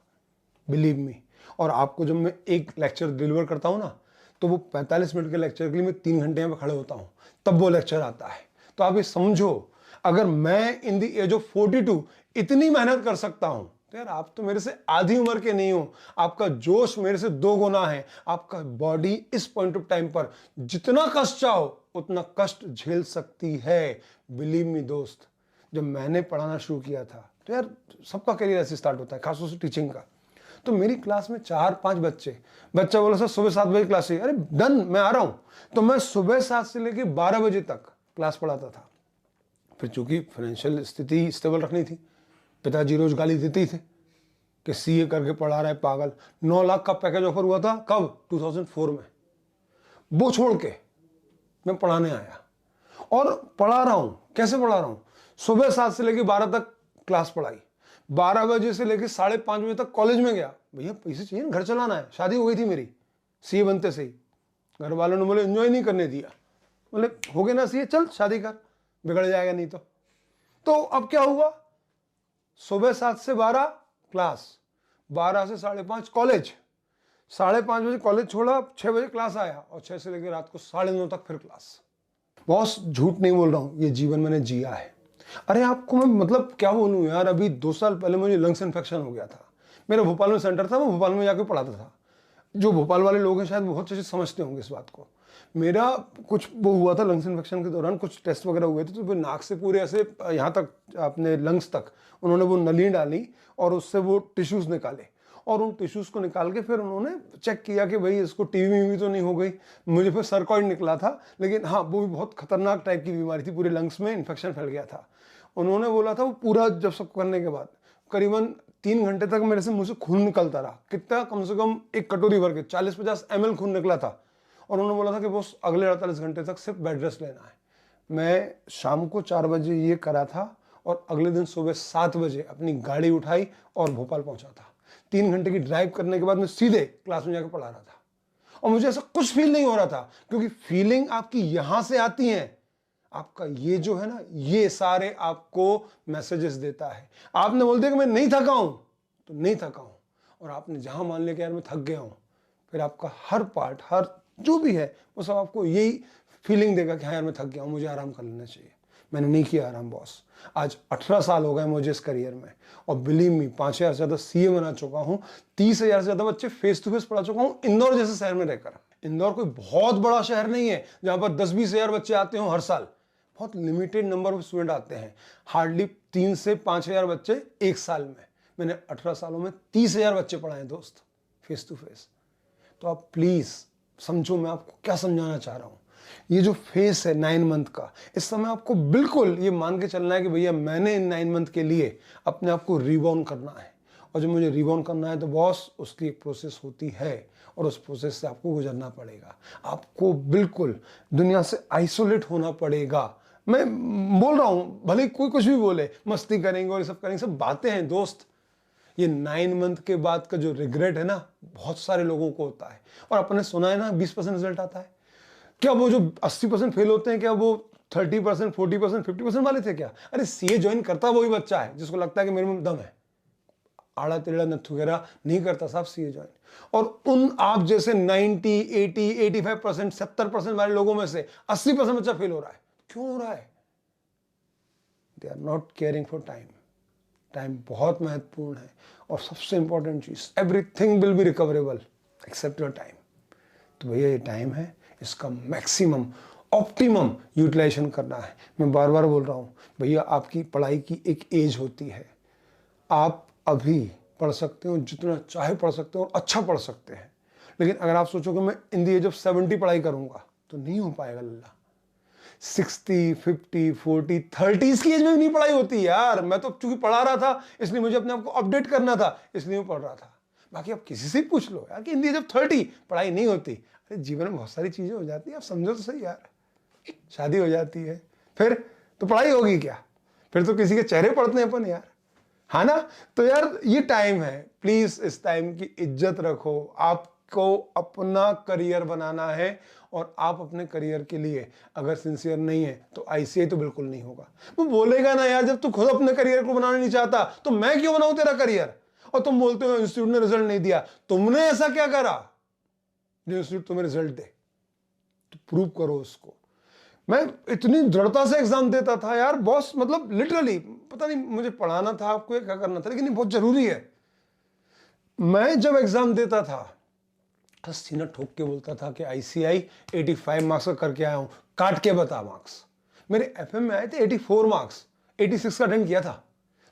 Speaker 2: बिलीव मी। और आपको जब मैं एक लेक्चर डिलीवर करता हूं ना तो वो 45 मिनट के लेक्चर के लिए मैं 3 घंटे यहाँ पे खड़े होता हूं, तब वो लेक्चर आता है। तो आप ये समझो, अगर मैं इन द एज ऑफ 42 इतनी मेहनत कर सकता हूं तो यार आप तो मेरे से आधी उम्र के नहीं हो। आपका जोश मेरे से 2 गुना है। आपका बॉडी इस पॉइंट ऑफ टाइम पर जितना कष्ट चाहो उतना कष्ट झेल सकती है, बिलीव मी दोस्त। जब मैंने पढ़ाना शुरू किया था तो यार सबका करियर ऐसे स्टार्ट होता है, खासतौर से टीचिंग का। तो मेरी क्लास में 4-5 बच्चा बोला सर सुबह 7 बजे क्लास है, अरे डन, मैं आ रहा हूं। तो मैं सुबह 7 से लेकर 12 बजे तक क्लास पढ़ाता था। फिर चूंकि फाइनेंशियल स्थिति स्टेबल रखनी थी, पिताजी रोज गाली देते ही थे कि सीए करके पढ़ा रहा है पागल। 9 लाख का पैकेज ऑफर हुआ था, कब? 2004 में। वो छोड़ के मैं पढ़ाने आया और पढ़ा रहा हूं। कैसे पढ़ा रहा हूं? सुबह 7 से लेकर 12 तक क्लास पढ़ाई, 12 बजे से लेकर 5:30 बजे तक कॉलेज में गया। भैया पैसे चाहिए ना, घर चलाना है। शादी हो गई थी मेरी सीए बनते से ही। घर वालों ने बोले एंजॉय नहीं करने दिया, बोले हो गया ना सीए, चल शादी कर, बिगड़ जाएगा नहीं तो। तो अब क्या हुआ, सुबह 7 से 12 क्लास, 12 से 5:30 कॉलेज, 5:30 बजे कॉलेज छोड़ा, 6 बजे क्लास आया और 6 से लेकर रात को 9:30 तक फिर क्लास। बॉस झूठ नहीं बोल रहा हूं, ये जीवन मैंने जिया है। अरे आपको मैं मतलब क्या बोलूं यार, अभी 2 साल पहले मुझे लंग्स इन्फेक्शन हो गया था। मेरा भोपाल में सेंटर था, मैं भोपाल में जाकर पढ़ाता था। जो भोपाल वाले लोग हैं शायद बहुत अच्छे से समझते होंगे इस बात को। मेरा कुछ वो हुआ था लंग्स इन्फेक्शन के दौरान, कुछ टेस्ट वगैरह हुए थे, तो फिर नाक से पूरे ऐसे यहाँ तक अपने लंग्स तक उन्होंने वो नली डाली और उससे वो टिश्यूज निकाले, और उन टिश्यूज को निकाल के फिर उन्होंने चेक किया कि भाई इसको टीबी तो नहीं हो गई। मुझे फिर सर्कॉइड निकला था, लेकिन हाँ वो भी बहुत खतरनाक टाइप की बीमारी थी, पूरे लंग्स में इन्फेक्शन फैल गया था। उन्होंने बोला था वो पूरा जब सब करने के बाद करीबन 3 घंटे तक मेरे से मुंह से खून निकलता रहा। कितना? कम से कम 1 कटोरी भर के 40-50 ml खून निकला था। और उन्होंने बोला था कि बस अगले 48 घंटे तक सिर्फ बेड रेस्ट लेना है। मैं शाम को 4 बजे ये करा था और अगले दिन सुबह 7 बजे अपनी गाड़ी उठाई और भोपाल पहुंचा था। 3 घंटे की ड्राइव करने के बाद मैं सीधे क्लास में जाकर पढ़ा रहा था और मुझे ऐसा कुछ फील नहीं हो रहा था, क्योंकि फीलिंग आपकी यहां से आती है। आपका ये जो है ना, ये सारे आपको मैसेजेस देता है। आपने बोल दिया कि मैं नहीं थका हूं तो नहीं थका हूं, और आपने जहां मान लिया कि यार मैं थक गया हूं, फिर आपका हर पार्ट, हर जो भी है वो सब आपको यही फीलिंग देगा कि हाँ यार मैं थक गया हूं, मुझे आराम कर लेना चाहिए। मैंने नहीं किया आराम बॉस। आज 18 साल हो गए मुझे इस करियर में, और बिलीव मी 5,000 से ज्यादा सीए बना चुका हूं, 30,000 से ज्यादा बच्चे फेस टू फेस पढ़ा चुका हूं इंदौर जैसे शहर में रहकर। इंदौर कोई बहुत बड़ा शहर नहीं है जहां पर 10-20 हजार बच्चे आते हो हर साल। बहुत लिमिटेड नंबर ऑफ स्टूडेंट आते हैं, हार्डली 3 से 5 हजार बच्चे एक साल में। मैंने 18 सालों में 30,000 बच्चे पढ़ाए दोस्त, फेस टू फेस। तो आप प्लीज समझो मैं आपको क्या समझाना चाह रहा हूं। ये जो फेस है 9 मंथ का, इस समय आपको बिल्कुल ये मान के चलना है कि भैया मैंने इन 9 मंथ के लिए अपने आप को रिबाउंड करना है, और जब मुझे रिबाउंड करना है तो बॉस उसकी एक प्रोसेस होती है और उस प्रोसेस से आपको गुजरना पड़ेगा। आपको बिल्कुल दुनिया से आइसोलेट होना पड़ेगा। मैं बोल रहा हूँ, भले कोई कुछ भी बोले, मस्ती करेंगे और ये सब करेंगे, सब बातें हैं दोस्त। ये 9 मंथ के बाद का जो रिग्रेट है ना, बहुत सारे लोगों को होता है। और अपने सुना है ना 20% रिजल्ट आता है। क्या वो जो 80% फेल होते हैं, क्या वो 30%, 40%, 50% वाले थे क्या? अरे सीए ज्वाइन करता वही बच्चा है जिसको लगता है कि मेरे में दम है। आड़ा टेढ़ा नत्थु वगैरह नहीं करता साहब सीए ज्वाइन। और उन आप जैसे 90, 80, 85%, 70% वाले लोगों में से 80% बच्चा फेल हो रहा है। क्यों हो रहा है? They are not caring for time. Time बहुत महत्वपूर्ण है। और सबसे इंपॉर्टेंट चीज, everything will be recoverable except your time. तो भैया ये टाइम है, इसका मैक्सिमम ऑप्टिमम यूटिलाइजेशन करना है। मैं बार बार बोल रहा हूं भैया, आपकी पढ़ाई की एक एज होती है। आप अभी पढ़ सकते हो, जितना चाहे पढ़ सकते हो और अच्छा पढ़ सकते हैं। लेकिन अगर आप सोचो कि मैं इन द एज ऑफ 70 पढ़ाई करूंगा तो नहीं हो पाएगा लल्ला। 60, 50, 40, 30 की एज में भी नहीं पढ़ाई होती यार। मैं तो चूंकि पढ़ा रहा था इसलिए मुझे अपने आप को अपडेट करना था, इसलिए मैं पढ़ रहा था। बाकी आप किसी से पूछ लो यार कि इन द एज ऑफ 30 पढ़ाई नहीं होती। अरे जीवन में बहुत सारी चीजें हो जाती है, आप समझो तो सही यार। शादी हो जाती है, फिर तो पढ़ाई होगी क्या? फिर तो किसी के चेहरे पढ़ते हैं अपन यार, है ना? तो यार ये टाइम है, प्लीज इस टाइम की इज्जत रखो। आपको अपना करियर बनाना है और आप अपने करियर के लिए अगर सिंसियर नहीं है तो आईसीआई तो बिल्कुल नहीं होगा। वो बोलेगा ना यार, जब तू खुद अपने करियर को बनाना नहीं चाहता तो मैं क्यों बनाऊं तेरा करियर? और तुम बोलते हो इंस्टीट्यूट ने रिजल्ट नहीं दिया। तुमने ऐसा क्या करा जो इंस्टीट्यूट तुम्हें रिजल्ट दे? तो प्रूव करो उसको। मैं इतनी दृढ़ता से एग्जाम देता था यार बॉस, मतलब लिटरली पता नहीं मुझे पढ़ाना था आपको क्या करना था, लेकिन ये बहुत जरूरी है। मैं जब एग्जाम देता था सीना ठोक के बोलता था कि आईसीआई 85 मार्क्स का करके आया हूं, काट के बता मार्क्स। मेरे एफएम में आए थे 84 मार्क्स, 86 का अटेंड किया था,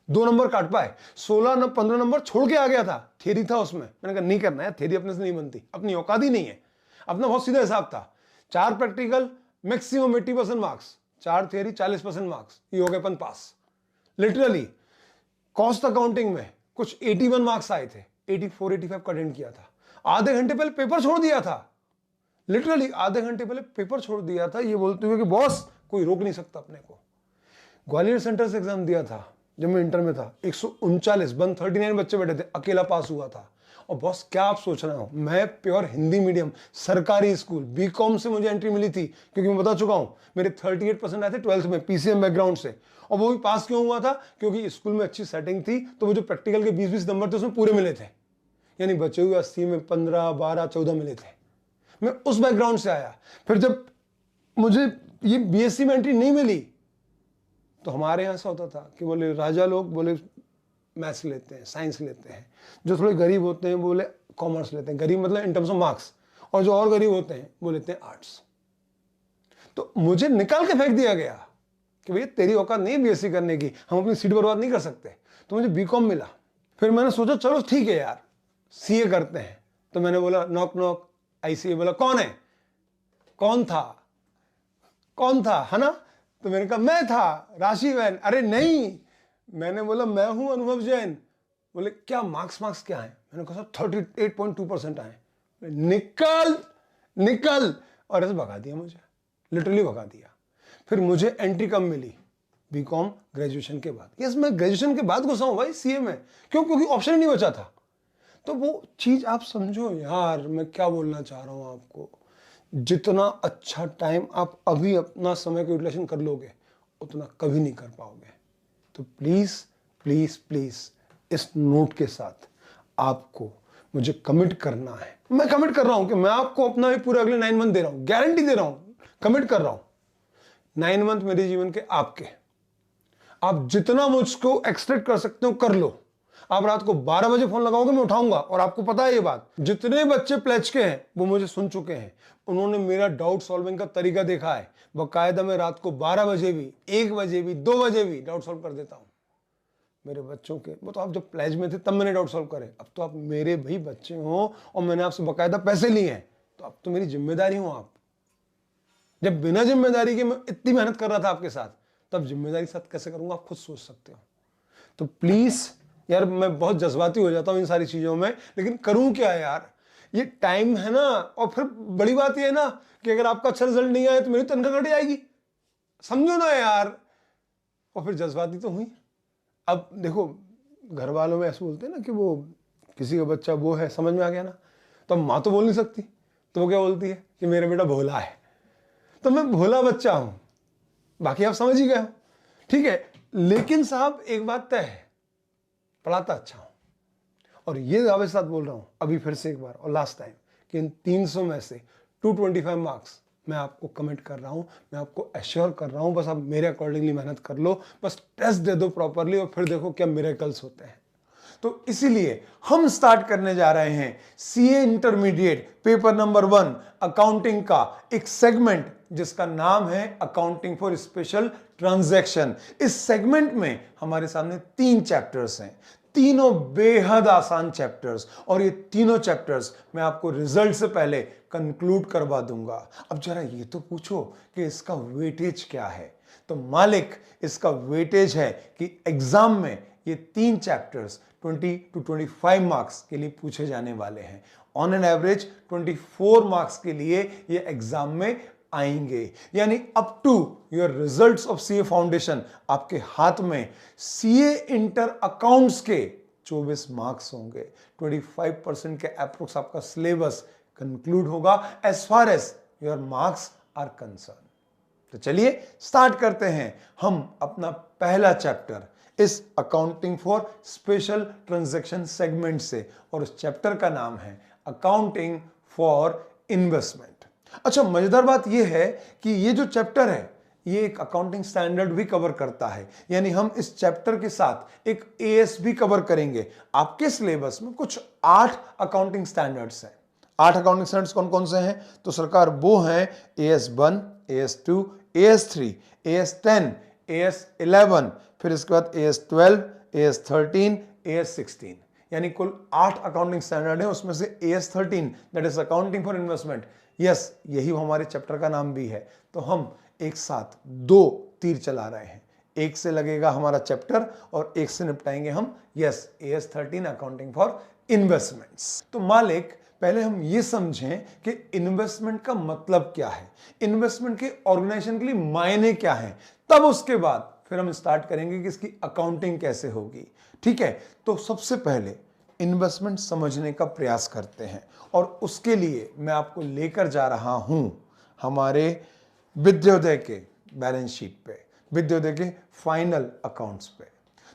Speaker 2: 2 नंबर काट पाए, 15 नंबर छोड़ के आ गया था। थ्योरी था उसमें, मैंने कहा नहीं करना है, थ्योरी अपने से नहीं बनती, अपनी औकात ही नहीं है। अपना बहुत सीधा हिसाब था, 4 practical maximum 80% marks, 4 theory 40% marks, ये हो गए अपन पास। लिटरली कॉस्ट अकाउंटिंग में कुछ 81 मार्क्स आए थे, 84, 85 का अटेंड किया था। आधे घंटे पहले पेपर छोड़ दिया था, लिटरली आधे घंटे पहले पेपर छोड़ दिया था, ये बोलते हुए कि बॉस कोई रोक नहीं सकता अपने को। ग्वालियर सेंटर से एग्जाम दिया था जब मैं इंटर में था, 139 139 बच्चे बैठे थे, अकेला पास हुआ था। और बॉस क्या आप सोच रहे हो, मैं प्योर हिंदी मीडियम सरकारी स्कूल बीकॉम से मुझे एंट्री मिली थी, क्योंकि मैं बता चुका हूं मेरे 38% आए थे 12th में पीसीएम बैकग्राउंड से। और वो भी पास क्यों हुआ था? क्योंकि स्कूल में अच्छी सेटिंग थी, तो वो जो प्रैक्टिकल के 20-20 नंबर थे उसमें पूरे मिले थे, यानी बचे हुए 80 में 15, 12, 14 मिले थे। मैं उस बैकग्राउंड से आया। फिर जब मुझे ये बीएससी में एंट्री नहीं मिली तो हमारे यहाँ ऐसा होता था कि बोले राजा लोग बोले मैथ्स लेते हैं, साइंस लेते हैं, जो थोड़े गरीब होते हैं बोले कॉमर्स लेते हैं, गरीब मतलब इन टर्म्स ऑफ मार्क्स, और जो और गरीब होते हैं वो लेते हैं आर्ट्स। तो मुझे निकाल के फेंक दिया गया कि भैया तेरी औकात नहीं है बीएससी करने की, हम अपनी सीट बर्बाद नहीं कर सकते। तो मुझे बीकॉम मिला। फिर मैंने सोचा चलो ठीक है यार सीए करते हैं। तो मैंने बोला नॉक नॉक, आईसीए। बोला कौन है? कौन था है ना? तो मैंने कहा मैं था, राशि वैन। अरे नहीं, मैंने बोला मैं हूं अनुभव जैन। बोले क्या मार्क्स क्या है? मैंने कहा 38.2% आए। निकल। और ऐसे भगा दिया मुझे, लिटरली भगा दिया। फिर मुझे एंट्री कब मिली? बीकॉम ग्रेजुएशन के बाद। यस, मैं ग्रेजुएशन के बाद घुसा हूं भाई सीए में। क्यों? क्योंकि ऑप्शन ही नहीं बचा था। तो वो चीज आप समझो यार, मैं क्या बोलना चाह रहा हूं आपको। जितना अच्छा टाइम आप अभी अपना समय का यूटिलाइजेशन कर लोगे उतना कभी नहीं कर पाओगे। तो प्लीज प्लीज प्लीज इस नोट के साथ आपको मुझे कमिट करना है। मैं कमिट कर रहा हूं कि मैं आपको अपना भी पूरे अगले 9 मंथ दे रहा हूं, गारंटी दे रहा हूं, कमिट कर रहा हूं। 9 मंथ मेरे जीवन के आपके। आप जितना मुझको एक्सपेक्ट कर सकते हो कर लो। आप रात को 12 बजे फोन लगाओगे मैं उठाऊंगा। और आपको पता है ये बात, जितने बच्चे प्लेज के हैं वो मुझे सुन चुके हैं, उन्होंने मेरा डाउट सॉल्विंग का तरीका देखा है। बाकायदा मैं रात को 12 बजे भी, 1 बजे भी, 2 बजे भी डाउट सॉल्व कर देता हूं मेरे बच्चों के। वो तो आप जब प्लेज में थे तब मैंने डाउट सॉल्व करे, अब तो आप मेरे भी बच्चे हो और मैंने आपसे बाकायदा पैसे लिए हैं, तो अब तो मेरी जिम्मेदारी हो आप। जब बिना जिम्मेदारी के मैं इतनी मेहनत कर रहा था आपके साथ, तब जिम्मेदारी साथ कैसे करूंगा आप खुद सोच सकते हो। तो प्लीज यार मैं बहुत जज्बाती हो जाता हूँ इन सारी चीजों में, लेकिन करूं क्या यार, ये टाइम है ना। और फिर बड़ी बात ये है ना कि अगर आपका अच्छा रिजल्ट नहीं आया तो मेरी तनख्वाह कट जाएगी, समझो ना यार। और फिर जज्बाती तो हुई। अब देखो, घर वालों में ऐसे बोलते हैं ना कि वो किसी का बच्चा वो है, समझ में आ गया ना। तो अब माँ तो बोल नहीं सकती, तो वो क्या बोलती है कि मेरा बेटा भोला है। तो मैं भोला बच्चा हूं, बाकी आप समझ ही गए हो, ठीक है। लेकिन साहब एक बात तय है, पढ़ाता अच्छा हूं। और ये दावे के साथ बोल रहा हूं अभी फिर से एक बार और लास्ट टाइम कि इन 300 में से 225 मार्क्स मैं आपको कमेंट कर रहा हूं, मैं आपको एश्योर कर रहा हूं। बस आप मेरे अकॉर्डिंगली मेहनत कर लो, बस टेस्ट दे दो प्रॉपरली और फिर देखो क्या मिरेकल्स होते हैं। तो इसीलिए हम स्टार्ट करने जा रहे हैं CA intermediate paper number 1 accounting का एक सेगमेंट जिसका नाम है अकाउंटिंग फॉर स्पेशल ट्रांजैक्शन। इस सेगमेंट में हमारे सामने 3 चैप्टर्स हैं, तीनों बेहद आसान चैप्टर्स, और ये तीनों चैप्टर्स मैं आपको रिजल्ट से पहले कंक्लूड करवा दूंगा। अब जरा ये तो पूछो कि इसका वेटेज क्या है। तो मालिक, इसका वेटेज है कि एग्जाम में ये 3 चैप्टर्स 20 to 25 मार्क्स के लिए पूछे जाने वाले हैं। ऑन एन एवरेज 24 मार्क्स के लिए ये एग्जाम में आएंगे। यानी up to your results of CA foundation आपके हाथ में सीए इंटर अकाउंट्स के 24 मार्क्स होंगे। 25% के अप्रोक्स आपका सिलेबस कंक्लूड होगा as far as your marks are concern. तो चलिए स्टार्ट करते हैं हम अपना पहला चैप्टर इस accounting for special transaction segment से, और उस चैप्टर का नाम है अकाउंटिंग फॉर इन्वेस्टमेंट। अच्छा, मजेदार बात यह है कि ये जो चैप्टर है ये एक अकाउंटिंग स्टैंडर्ड भी कवर करता है। यानी हम इस चैप्टर के साथ एक एएस भी कवर करेंगे। आपके सिलेबस में कुछ 8 अकाउंटिंग स्टैंडर्ड्स हैं। 8 अकाउंटिंग स्टैंडर्ड्स कौन कौन से हैं? तो सरकार वो हैं AS1, AS2, AS3, AS10, AS11, फिर इसके बाद AS12, AS13, AS16। यानी कुल 8 अकाउंटिंग स्टैंडर्ड है। उसमें से AS13 that is accounting for investment, yes यही हमारे चैप्टर का नाम भी है। तो हम एक साथ 2 तीर चला रहे हैं, एक से लगेगा हमारा चैप्टर और एक से निपटाएंगे हम yes AS13 accounting for investments. तो मालिक, पहले हम ये समझें कि इन्वेस्टमेंट का मतलब क्या है, इन्वेस्टमेंट के ऑर्गेनाइजेशन के लिए मायने क्या है, तब उसके बाद फिर हम स्टार्ट करेंगे कि इसकी अकाउंटिंग कैसे होगी। ठीक है, तो सबसे पहले इन्वेस्टमेंट समझने का प्रयास करते हैं, और उसके लिए मैं आपको लेकर जा रहा हूं हमारे विद्योदय के बैलेंस शीट पे, विद्योदय के फाइनल अकाउंट्स पे।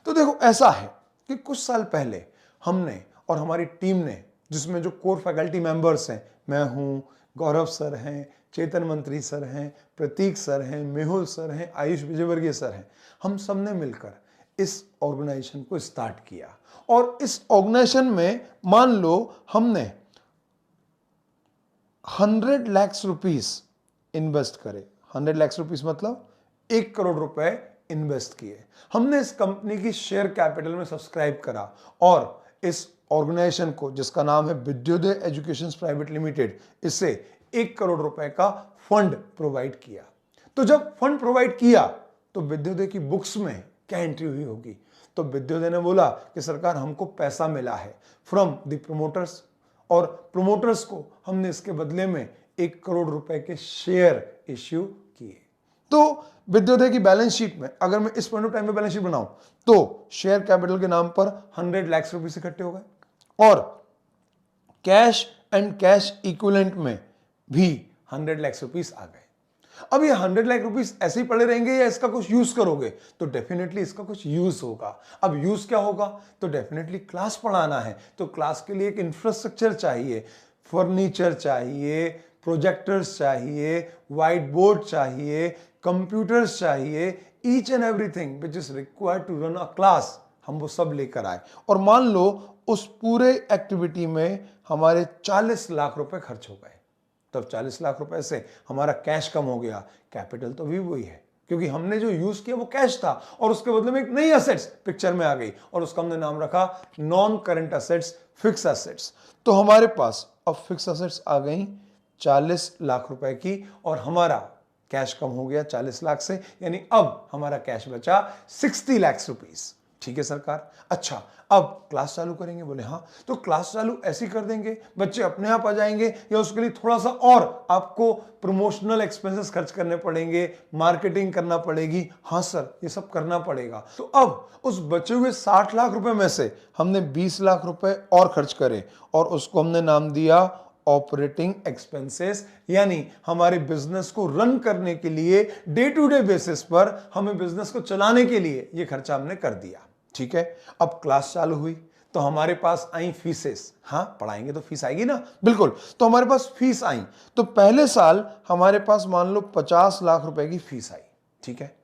Speaker 2: तो देखो, ऐसा है कि कुछ साल पहले हमने और हमारी टीम ने, जिसमें जो कोर फैकल्टी मेंबर्स हैं, मैं हूं, गौरव सर हैं, चेतन मंत्री सर हैं, प्रतीक सर हैं, मेहुल सर हैं, आयुष विजयवर्गीय सर हैं, हम सब ने मिलकर इस ऑर्गेनाइजेशन को स्टार्ट किया। और इस ऑर्गेनाइजेशन में मान लो हमने 100 लाख रुपीस इन्वेस्ट करे। 100 लाख रुपीस मतलब 1 करोड़ रुपए इन्वेस्ट किए। हमने इस कंपनी की शेयर कैपिटल में सब्सक्राइब करा और इस ऑर्गेनाइजेशन को, जिसका नाम है विद्योदय एजुकेशन प्राइवेट लिमिटेड, इसे 1 करोड़ रुपए का फंड प्रोवाइड किया। तो जब फंड प्रोवाइड किया तो विद्योदय की बुक्स में क्या एंट्री हुई होगी? तो विद्योदय ने बोला कि सरकार, हमको पैसा मिला है फ्रॉम द प्रोमोटर्स, और प्रोमोटर्स को हमने इसके बदले में 1 करोड़ रुपए के शेयर इश्यू किए। तो विद्योदय की बैलेंस शीट में अगर मैं इस पॉइंट ऑफ टाइम में बैलेंस शीट बनाऊं तो शेयर कैपिटल के नाम पर 100 लाख रुपीस इकट्ठे हो गए, और कैश एंड कैश इक्विवेलेंट में भी 100 लाख रुपीस आ गए। अब ये 100 लाख रुपीस ऐसे ही पड़े रहेंगे या इसका कुछ यूज करोगे? तो डेफिनेटली इसका कुछ यूज होगा। अब यूज क्या होगा? तो डेफिनेटली क्लास पढ़ाना है, तो क्लास के लिए एक इंफ्रास्ट्रक्चर चाहिए, फर्नीचर चाहिए, प्रोजेक्टर्स चाहिए, व्हाइट बोर्ड चाहिए, कंप्यूटर्स चाहिए, each and everything which is required to run a class, हम वो सब लेकर आए। और मान लो उस पूरे एक्टिविटी में हमारे 40 लाख रुपए खर्च हो गए। तब 40 लाख रुपए से हमारा कैश कम हो गया, कैपिटल तो भी वही है, क्योंकि हमने जो यूज किया वो कैश था, और उसके बदले में एक नई एसेट्स पिक्चर में आ गई, और उसका हमने नाम रखा non current assets, fix assets. तो हमारे पास अब फिक्स एसेट्स आ गई 40 लाख रुपए की, और हमारा कैश कम हो गया 40 लाख से, यानी अब हमारा कैश बचा 60 लाख रुपीस। ठीक है सरकार। अच्छा, अब क्लास चालू करेंगे? बोले हाँ। तो क्लास चालू ऐसे कर देंगे, बच्चे अपने आप आ जाएंगे या उसके लिए थोड़ा सा और आपको प्रमोशनल एक्सपेंसेस खर्च करने पड़ेंगे, मार्केटिंग करना पड़ेगी? हाँ सर, ये सब करना पड़ेगा। तो अब उस बचे हुए 60 लाख रुपए में से हमने 20 लाख रुपए और खर्च करे और उसको हमने नाम दिया ऑपरेटिंग एक्सपेंसेस, यानी हमारे बिजनेस को रन करने के लिए डे टू डे बेसिस पर हमें बिजनेस को चलाने के लिए ये खर्चा हमने कर दिया। ठीक है, अब क्लास चालू हुई तो हमारे पास आई फीसेस। हाँ, पढ़ाएंगे तो फीस आएगी ना, बिल्कुल। तो हमारे पास फीस आई, तो पहले साल हमारे पास मान लो 50 लाख रुपए की फीस आई। ठीक है,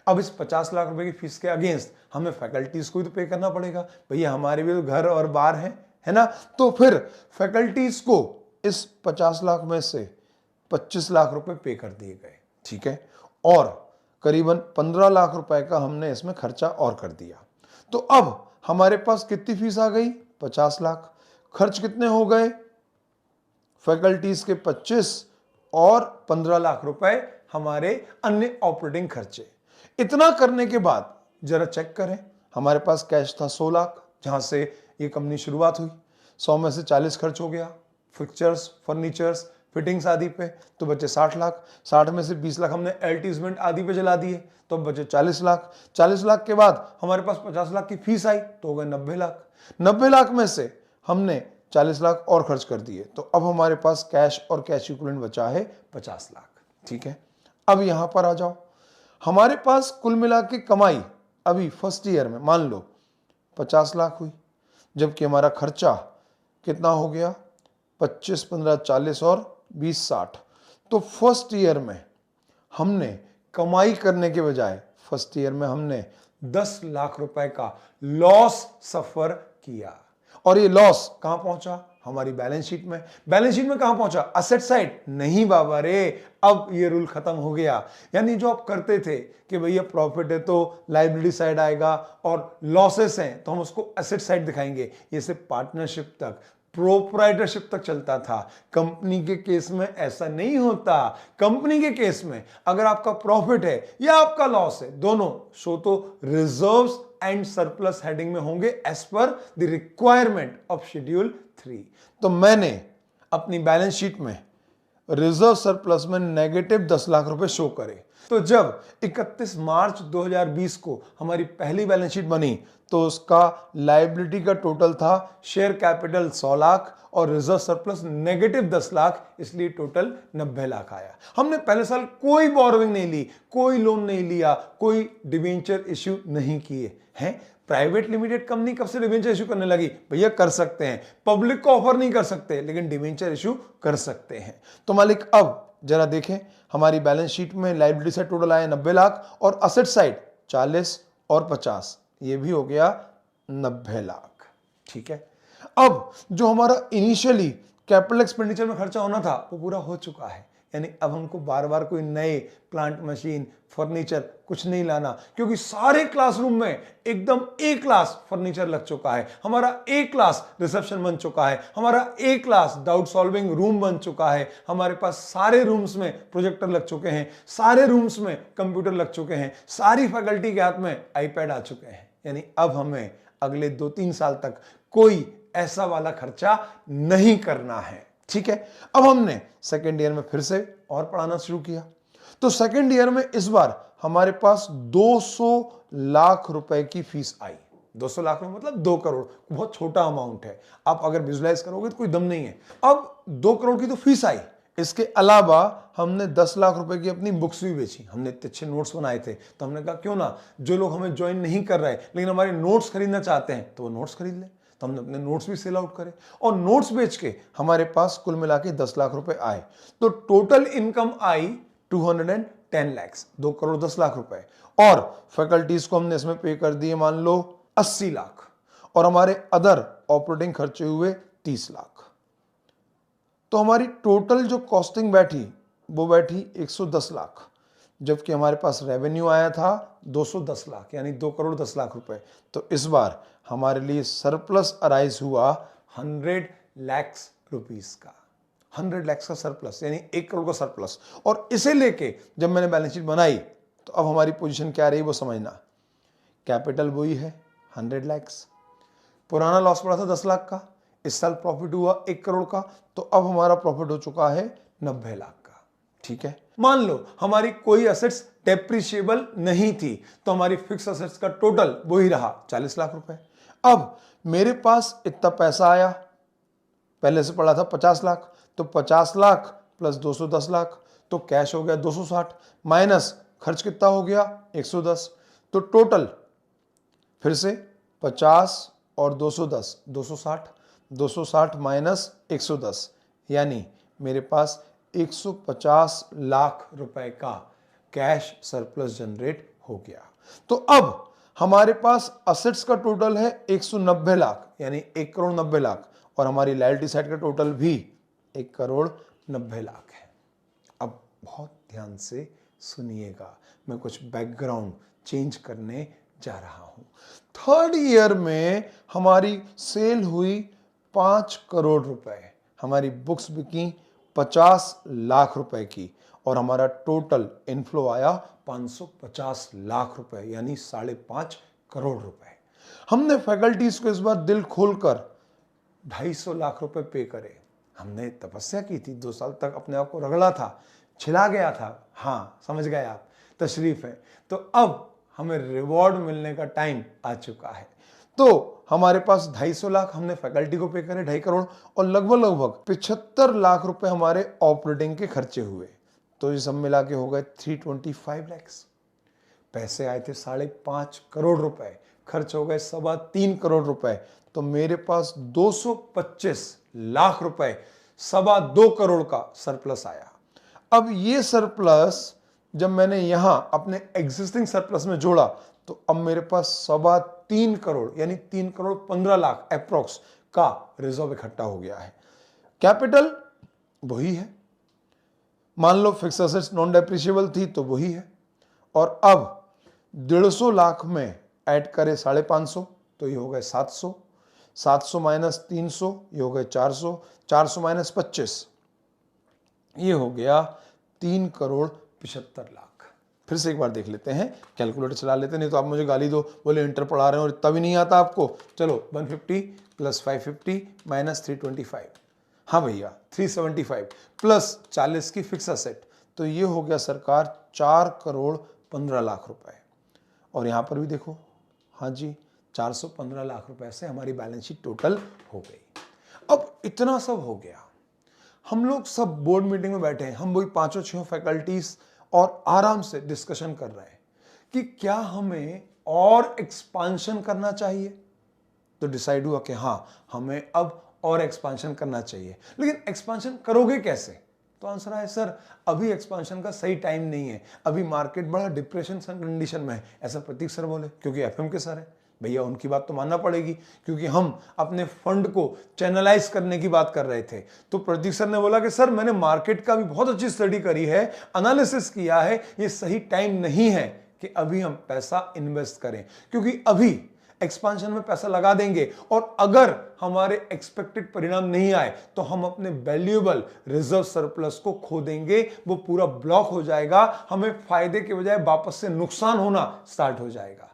Speaker 2: अब इस 50 लाख रुपए की फीस के अगेंस्ट हमें फैकल्टीज को भी तो पे करना पड़ेगा, भैया हमारे भी तो घर और बार है ना। तो फिर फैकल्टीज को इस 50 लाख में से 25 लाख रुपए पे कर दिए गए। ठीक है, और करीबन 15 लाख रुपए का हमने इसमें खर्चा और कर दिया। तो अब हमारे पास कितनी फीस आ गई? 50 लाख। खर्च कितने हो गए? फैकल्टीज के 25 और 15 लाख रुपए हमारे अन्य ऑपरेटिंग खर्चे। इतना करने के बाद जरा चेक करें, हमारे पास कैश था 100 लाख, जहां से ये कंपनी शुरुआत हुई। 100 में से 40 खर्च हो गया फिक्चर्स, फर्नीचर्स, फिटिंग्स आदि पे, तो बचे 60 लाख। 60 में से 20 लाख हमने एडवर्टीजमेंट आदि पे जला दिए, तो बचे 40 लाख। 40 लाख के बाद हमारे पास 50 लाख की फीस आई, तो हो गए 90 लाख। 90 लाख में से हमने 40 लाख और खर्च कर दिए, तो अब हमारे पास कैश और कैश इक्विवेलेंट बचा है 50 लाख। ठीक है, अब यहां पर आ जाओ, हमारे पास कुल मिला के कमाई अभी फर्स्ट ईयर में मान लो 50 लाख हुई, जबकि हमारा खर्चा कितना हो गया? 25, 15, 40 और 20, 60। तो फर्स्ट ईयर में हमने कमाई करने के बजाय फर्स्ट ईयर में हमने 10 लाख रुपए का लॉस सफर किया। और ये लॉस कहां पहुंचा? हमारी बैलेंस शीट में। बैलेंस शीट में कहां पहुंचा? Asset side? नहीं बाबा रे, अब ये रूल खत्म हो गया। यानी जो आप करते थे कि भैया प्रॉफिट है तो लायबिलिटी साइड आएगा और लॉसेस हैं तो हम उसको एसेट साइड दिखाएंगे, ये सिर्फ पार्टनरशिप तक, प्रोप्राइटरशिप तक चलता था। कंपनी के केस में ऐसा नहीं होता। कंपनी के केस में अगर आपका प्रॉफिट है या आपका लॉस है, दोनों शो तो रिजर्व्स एंड सरप्लस हेडिंग में होंगे as per the requirement of schedule 3। तो मैंने अपनी बैलेंस शीट में रिजर्व सरप्लस में नेगेटिव 10 लाख रुपए शो करे। तो जब 31 मार्च 2020 को हमारी पहली बैलेंस शीट बनी तो उसका लायबिलिटी का टोटल था शेयर कैपिटल 100 लाख और रिजर्व सरप्लस नेगेटिव 10 लाख, इसलिए टोटल 90 लाख आया। हमने पहले साल कोई बोरोविंग नहीं ली, कोई लोन नहीं लिया, कोई डिबेंचर इश्यू नहीं किए हैं। प्राइवेट लिमिटेड कंपनी कब से डिबेंचर इशू करने लगी? भैया कर सकते हैं, पब्लिक को ऑफर नहीं कर सकते लेकिन डिबेंचर इशू कर सकते हैं। तो मालिक अब जरा देखें, हमारी बैलेंस शीट में लायबिलिटी साइड टोटल आया 90 लाख और असेट साइड 40 और 50, ये भी हो गया 90 लाख। ठीक है, अब जो हमारा इनिशियली कैपिटल एक्सपेंडिचर में खर्चा होना था वो पूरा हो चुका है। यानी अब हमको बार बार कोई नए प्लांट, मशीन, फर्नीचर कुछ नहीं लाना, क्योंकि सारे क्लासरूम में एकदम ए क्लास फर्नीचर लग चुका है, हमारा ए क्लास रिसेप्शन बन चुका है, हमारा ए क्लास डाउट सॉल्विंग रूम बन चुका है, हमारे पास सारे रूम्स में प्रोजेक्टर लग चुके हैं, सारे रूम्स में कंप्यूटर लग चुके हैं, सारी फैकल्टी के हाथ में आईपैड आ चुके हैं। यानी अब हमें अगले 2-3 साल तक कोई ऐसा वाला खर्चा नहीं करना है। ठीक है, अब हमने सेकेंड ईयर में फिर से और पढ़ाना शुरू किया। तो सेकेंड ईयर में इस बार हमारे पास 200 लाख रुपए की फीस आई। 200 लाख में मतलब 2 करोड़, बहुत छोटा अमाउंट है। आप अगर विजुलाइज करोगे तो कोई दम नहीं है। अब 2 करोड़ की तो फीस आई, इसके अलावा हमने 10 लाख रुपए की अपनी बुक्स भी बेची। हमने इतने अच्छे नोट्स बनाए थे तो हमने कहा क्यों ना जो लोग हमें ज्वाइन नहीं कर रहे लेकिन हमारे नोट्स खरीदना चाहते हैं तो वो नोट्स खरीद लें। तो हमने अपने नोट्स भी सेल आउट करे और नोट्स बेच के हमारे पास कुल मिला के 10 लाख रुपए आए। तो टोटल इनकम आई 210 लैक्स, 2 करोड़ 10 लाख रुपए। और फैकल्टीज को हमने इसमें पे कर दिए मान लो 80 लाख और हमारे अदर ऑपरेटिंग खर्चे हुए 30 लाख। तो हमारी टोटल जो कॉस्टिंग बैठी वो बैठी 110 लाख, जबकि हमारे पास रेवेन्यू आया था 210 लाख, यानी 2 करोड़ 10 लाख रुपए। तो इस बार हमारे लिए सरप्लस अराइज हुआ 100 लैक्स रुपीस का, 100 लैक्स का सरप्लस, यानी 1 करोड़ का सरप्लस। और इसे लेके जब मैंने बैलेंस शीट बनाई तो अब हमारी पोजीशन क्या रही वो समझना। कैपिटल वही है, 100 लाख। पुराना लॉस पड़ा था 10 लाख का, इस साल प्रॉफिट हुआ 1 करोड़ का, तो अब हमारा प्रॉफिट हो चुका है 90 लाख का। ठीक है, मान लो हमारी कोई असेट्स डेप्रिशिएबल नहीं थी, तो हमारी फिक्स असेट्स का टोटल वही रहा 40 लाख रुपए। अब मेरे पास इतना पैसा आया, पहले से पड़ा था 50 लाख, तो 50 लाख प्लस 210 लाख, तो कैश हो गया 260, माइनस खर्च कितना हो गया 110, तो टोटल फिर से 50 और 210, 260, 260 माइनस 110, यानी मेरे पास 150 लाख रुपए का कैश सरप्लस जनरेट हो गया। तो अब हमारे पास असेट्स का टोटल है 190 लाख, यानी 1 करोड़ 90 लाख, और हमारी लायबिलिटी साइड का टोटल भी 1 करोड़ 90 लाख है। अब बहुत ध्यान से सुनिएगा, मैं कुछ बैकग्राउंड चेंज करने जा रहा हूं। थर्ड ईयर में हमारी सेल हुई 5 करोड़ रुपए, हमारी बुक्स बिकी 50 लाख रुपए की, और हमारा टोटल इनफ्लो आया 550 लाख रुपए, यानी 5.5 करोड़ रुपए। हमने फैकल्टीज को इस बार दिल खोलकर 250 लाख रुपए पे करे। हमने तपस्या की थी, 2 साल तक अपने आप को रगड़ा था, छिला गया था, हाँ समझ गए आप, तशरीफ है। तो अब हमें रिवॉर्ड मिलने का टाइम आ चुका है। तो हमारे पास 250 लाख हमने फैकल्टी को पे करे, 2.5 करोड़, और लगभग 75 लाख रुपए हमारे ऑपरेटिंग के खर्चे हुए, तो ये सब मिला के हो गए 325 लाख। पैसे आए थे 5.5 करोड़ रुपए, खर्च हो गए 3.25 करोड़ रुपए, तो मेरे पास 225 लाख रुपए 2.25 करोड़ का सरप्लस आया। अब ये सरप्लस जब मैंने यहां अपने एग्जिस्टिंग सरप्लस में जोड़ा, तो अब मेरे पास 3.25 करोड़, यानी 3 करोड़ 15 लाख अप्रोक्स का रिजर्व इकट्ठा हो गया है। कैपिटल वही है, मान लो फिक्स एसेट्स नॉन डेप्रिशिएबल थी तो वही है, और अब 150 लाख में ऐड करें 550, तो ये हो गए 700, 700 माइनस 300 ये हो गए 400, 400 माइनस 25 ये हो गया 3 करोड़ 75 लाख। फिर से एक बार देख लेते हैं, कैलकुलेटर चला लेते हैं, नहीं तो आप मुझे गाली दो, बोले इंटर पढ़ा रहे हैं और इतना भी नहीं आता आपको। चलो 150 प्लस 550 माइनस 325, हाँ भैया 375 प्लस 40 की फिक्स असेट, तो ये हो गया सरकार 4 करोड़ 15 लाख रुपए। और यहां पर भी देखो, हाँ जी 415 लाख रुपए से हमारी बैलेंस शीट टोटल हो गई। अब इतना सब हो गया, हम लोग सब बोर्ड मीटिंग में बैठे हैं, हम वही 5-6 फैकल्टीज, और आराम से डिस्कशन कर रहे हैं कि क्या हमें और एक्सपांशन करना चाहिए। तो डिसाइड हुआ कि हाँ हमें अब और एक्सपांशन करना चाहिए, लेकिन एक्सपांशन करोगे कैसे? तो आंसर है सर अभी एक्सपांशन का सही टाइम नहीं है, अभी मार्केट बड़ा डिप्रेशन कंडीशन में है, ऐसा प्रतीक सर बोले, क्योंकि एफएम के सर है। भैया उनकी बात तो मानना पड़ेगी, क्योंकि हम अपने फंड को चैनलाइज करने की बात कर रहे थे। तो प्रतीक सर ने बोला कि सर मैंने मार्केट का भी बहुत अच्छी स्टडी करी है, एनालिसिस किया है, ये सही टाइम नहीं है कि अभी हम पैसा इन्वेस्ट करें, क्योंकि अभी एक्सपांशन में पैसा लगा देंगे और अगर हमारे एक्सपेक्टेड परिणाम नहीं आए तो हम अपने वैल्यूएबल रिजर्व सरप्लस को खो देंगे, वो पूरा ब्लॉक हो जाएगा, हमें फायदे के बजाय वापस से नुकसान होना स्टार्ट हो जाएगा।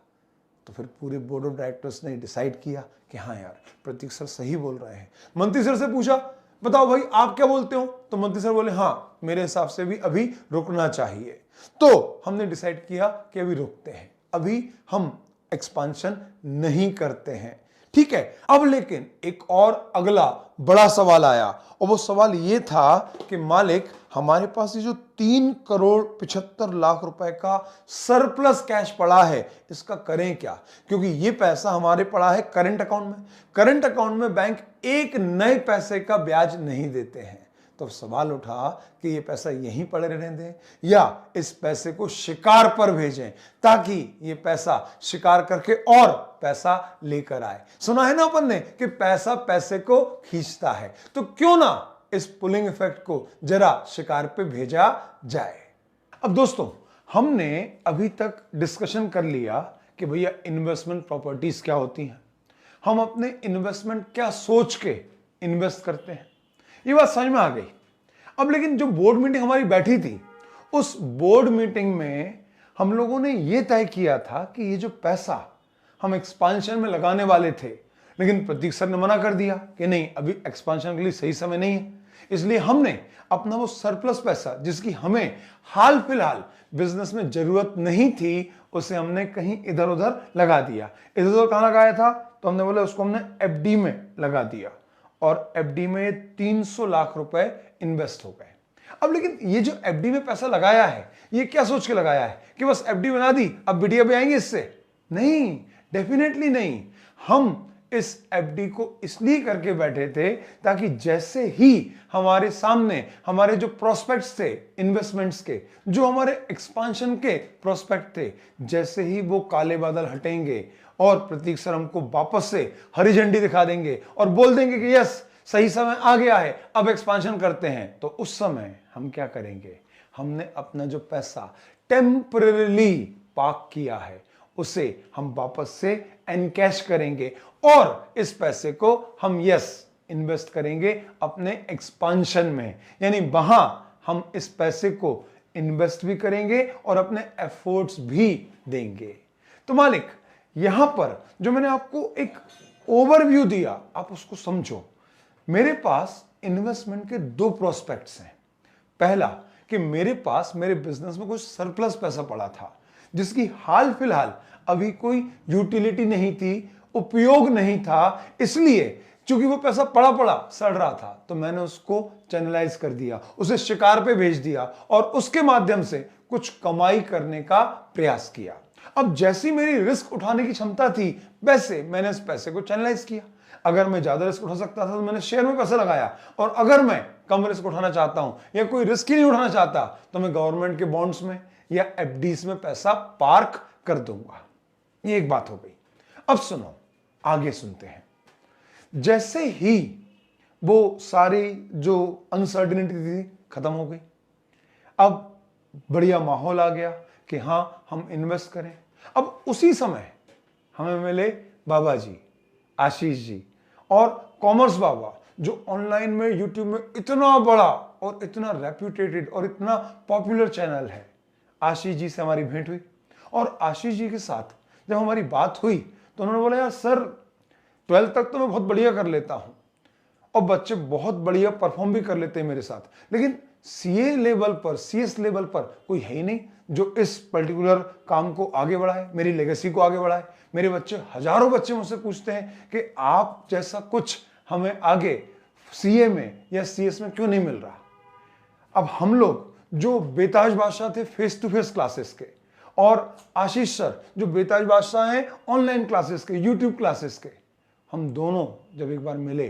Speaker 2: तो फिर पूरे बोर्ड ऑफ डायरेक्टर्स ने डिसाइड किया कि हाँ यार प्रतीक सर सही बोल रहे हैं। मंत्री सर से पूछा, बताओ भाई आप क्या बोलते हो? तो मंत्री सर बोले हाँ मेरे हिसाब से भी अभी रुकना चाहिए। तो हमने डिसाइड किया कि अभी रुकते हैं, अभी हम एक्सपांशन नहीं करते हैं, ठीक है। अब लेकिन एक और अगला बड़ा सवाल आया, और वो सवाल ये था कि मालिक हमारे पास ये जो 3 करोड़ 75 लाख रुपए का सरप्लस कैश पड़ा है, इसका करें क्या? क्योंकि ये पैसा हमारे पड़ा है करंट अकाउंट में। करंट अकाउंट में बैंक एक नए पैसे का ब्याज नहीं देते हैं। तो सवाल उठा कि ये पैसा यहीं पड़े रहने दें या इस पैसे को शिकार पर भेजें, ताकि ये पैसा शिकार करके और पैसा लेकर आए। सुना है ना अपन ने कि पैसा पैसे को खींचता है, तो क्यों ना इस पुलिंग इफेक्ट को जरा शिकार पे भेजा जाए। अब दोस्तों हमने अभी तक डिस्कशन कर लिया कि भैया इन्वेस्टमेंट प्रॉपर्टीज क्या होती हैं, हम अपने इन्वेस्टमेंट क्या सोच के इन्वेस्ट करते हैं, ये बात समझ में आ गई। अब लेकिन जो बोर्ड मीटिंग हमारी बैठी थी, उस बोर्ड मीटिंग में हम लोगों ने यह तय किया था कि ये जो पैसा हम एक्सपांशन में लगाने वाले थे, लेकिन प्रतीक सर ने मना कर दिया कि नहीं, अभी एक्सपांशन के लिए सही समय नहीं है। इसलिए हमने अपना वो सरप्लस पैसा, जिसकी हमें हाल फिलहाल बिजनेस में जरूरत नहीं थी, उसे हमने कहीं इधर उधर लगा दिया। इधर उधर कहां लगाया था? तो हमने बोला उसको हमने एफडी में लगा दिया, और एफडी में 300 लाख रुपए इन्वेस्ट हो गए। अब लेकिन ये जो एफडी में पैसा लगाया है, ये क्या सोच के लगाया है कि बस एफडी बना दी, अब बिटिया भी आएंगे इससे? नहीं, डेफिनेटली नहीं। हम इस एफडी को इसलिए करके बैठे थे ताकि जैसे ही हमारे सामने हमारे जो प्रोस्पेक्ट्स थे इन्वेस्टमेंट्स के, जो हमारे एक्सपांशन के प्रोस्पेक्ट थे, जैसे ही वो काले बादल हटेंगे और प्रतीक सर हमको वापस से हरी झंडी दिखा देंगे और बोल देंगे कि यस, सही समय आ गया है, अब एक्सपांशन करते हैं, तो उस समय हम क्या करेंगे? हमने अपना जो पैसा टेम्पररीली पार्क किया है, उसे हम वापस से एनकैश करेंगे और इस पैसे को हम इन्वेस्ट करेंगे अपने एक्सपांशन में। यानी वहां हम इस पैसे को इन्वेस्ट भी करेंगे और अपने एफर्ट्स भी देंगे। तो मालिक, यहां पर जो मैंने आपको एक ओवरव्यू दिया, आप उसको समझो। मेरे पास इन्वेस्टमेंट के 2 प्रोस्पेक्ट्स हैं। पहला कि मेरे पास मेरे बिजनेस में कुछ सरप्लस पैसा पड़ा था, जिसकी हाल फिलहाल अभी कोई यूटिलिटी नहीं थी, उपयोग नहीं था, इसलिए चूंकि वो पैसा पड़ा पड़ा सड़ रहा था, तो मैंने उसको चैनलाइज कर दिया, उसे शिकार पे भेज दिया और उसके माध्यम से कुछ कमाई करने का प्रयास किया। अब जैसी मेरी रिस्क उठाने की क्षमता थी, वैसे मैंने इस पैसे को चैनलाइज किया। अगर मैं ज्यादा रिस्क उठा सकता था तो मैंने शेयर में पैसा लगाया, और अगर मैं कम रिस्क उठाना चाहता हूं या कोई रिस्क ही नहीं उठाना चाहता, तो मैं गवर्नमेंट के बॉन्ड्स में या एफडीज में पैसा पार्क कर दूंगा। ये एक बात हो गई। अब सुनो, आगे सुनते हैं। जैसे ही वो सारी जो अनसर्टेनिटी थी खत्म हो गई, अब बढ़िया माहौल आ गया कि हां, हम इन्वेस्ट करें। अब उसी समय हमें मिले बाबा जी, आशीष जी और कॉमर्स बाबा, जो ऑनलाइन में यूट्यूब में इतना बड़ा और इतना रेप्यूटेटेड और इतना पॉपुलर चैनल है। आशीष जी से हमारी भेंट हुई, और आशीष जी के साथ जब हमारी बात हुई तो उन्होंने बोला, यार सर, 12th तक तो मैं बहुत बढ़िया कर लेता हूं और बच्चे बहुत बढ़िया परफॉर्म भी कर लेते हैं मेरे साथ, लेकिन सीए लेवल पर, सीएस लेवल पर कोई है ही नहीं जो इस पर्टिकुलर काम को आगे बढ़ाए, मेरी लेगेसी को आगे बढ़ाए। मेरे बच्चे, हजारों बच्चे मुझसे पूछते हैं कि आप जैसा कुछ हमें आगे सीए में या सीएस में क्यों नहीं मिल रहा। अब हम लोग जो बेताज बादशाह थे फेस टू फेस क्लासेस के, और आशीष सर जो बेताज बादशाह हैं ऑनलाइन क्लासेस के, यूट्यूब क्लासेस के, हम दोनों जब एक बार मिले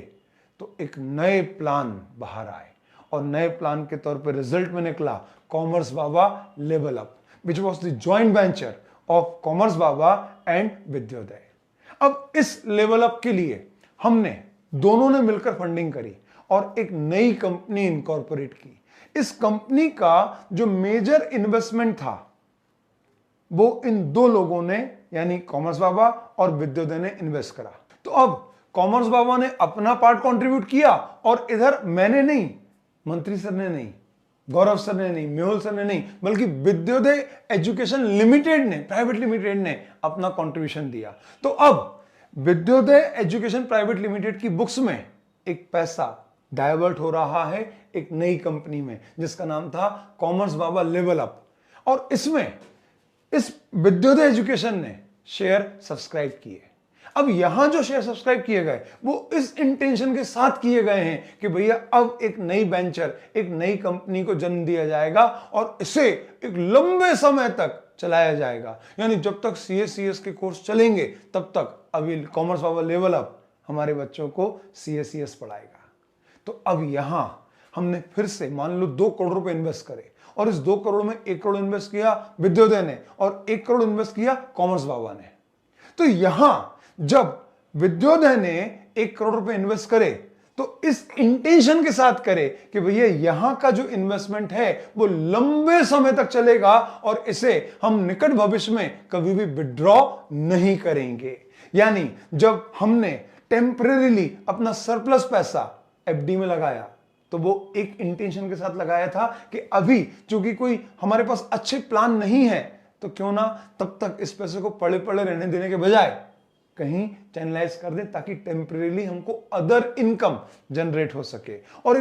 Speaker 2: तो एक नए प्लान बाहर आए, और नए प्लान के तौर पर रिजल्ट में निकला commerce Baba level up, which was the joint venture of commerce Baba and Vidyoday. अब इस लेवल अप के लिए हमने दोनों ने मिलकर फंडिंग करी और एक नई कंपनी इनकॉर्पोरेट की। इस कंपनी का जो मेजर इन्वेस्टमेंट था वो इन 2 लोगों ने, यानी कॉमर्स बाबा और विद्योदय ने इन्वेस्ट करा। तो अब कॉमर्स बाबा ने अपना पार्ट कंट्रीब्यूट किया, और इधर मैंने नहीं, मंत्री सर ने नहीं, गौरव सर ने नहीं, मेहुल सर ने नहीं, बल्कि विद्योदय एजुकेशन लिमिटेड ने, प्राइवेट लिमिटेड ने अपना कंट्रीब्यूशन दिया। तो अब विद्योदय एजुकेशन प्राइवेट लिमिटेड की बुक्स में एक पैसा डाइवर्ट हो रहा है एक नई कंपनी में, जिसका नाम था कॉमर्स बाबा लेवल अप, और इसमें इस विद्योदय एजुकेशन ने शेयर सब्सक्राइब किए। अब यहां जो शेयर सब्सक्राइब किए गए वो इस इंटेंशन के साथ किए गए हैं कि भैया अब एक नई वेंचर, एक नई कंपनी को जन्म दिया जाएगा और इसे एक लंबे समय तक चलाया जाएगा। यानी जब तक सीएस के कोर्स चलेंगे तब तक अभी कॉमर्स बाबा लेवल अप हमारे बच्चों को सीएस पढ़ाएगा। तो अब यहां हमने फिर से मान लो 2 करोड़ रुपए इन्वेस्ट करे, और इस 2 करोड़ में 1 करोड़ इन्वेस्ट किया विद्योदय ने और 1 करोड़ इन्वेस्ट किया कॉमर्स बाबा ने। तो यहां जब विद्योदय ने 1 करोड़ रुपए इन्वेस्ट करे तो इस इंटेंशन के साथ करे कि भैया यहां का जो इन्वेस्टमेंट है वो लंबे समय तक चलेगा और इसे हम निकट भविष्य में कभी भी विड्रॉ नहीं करेंगे। यानी जब हमने टेम्परेरीली अपना सरप्लस पैसा एफडी में लगाया तो वो एक इंटेंशन के साथ लगाया था कि अभी चूंकि कोई हमारे पास अच्छे प्लान नहीं है तो क्यों ना तब तक इस पैसे को पड़े पड़े रहने देने के बजाय कहीं चैनलाइज कर दें ताकि टेम्परेली हमको अदर इनकम जनरेट हो सके। और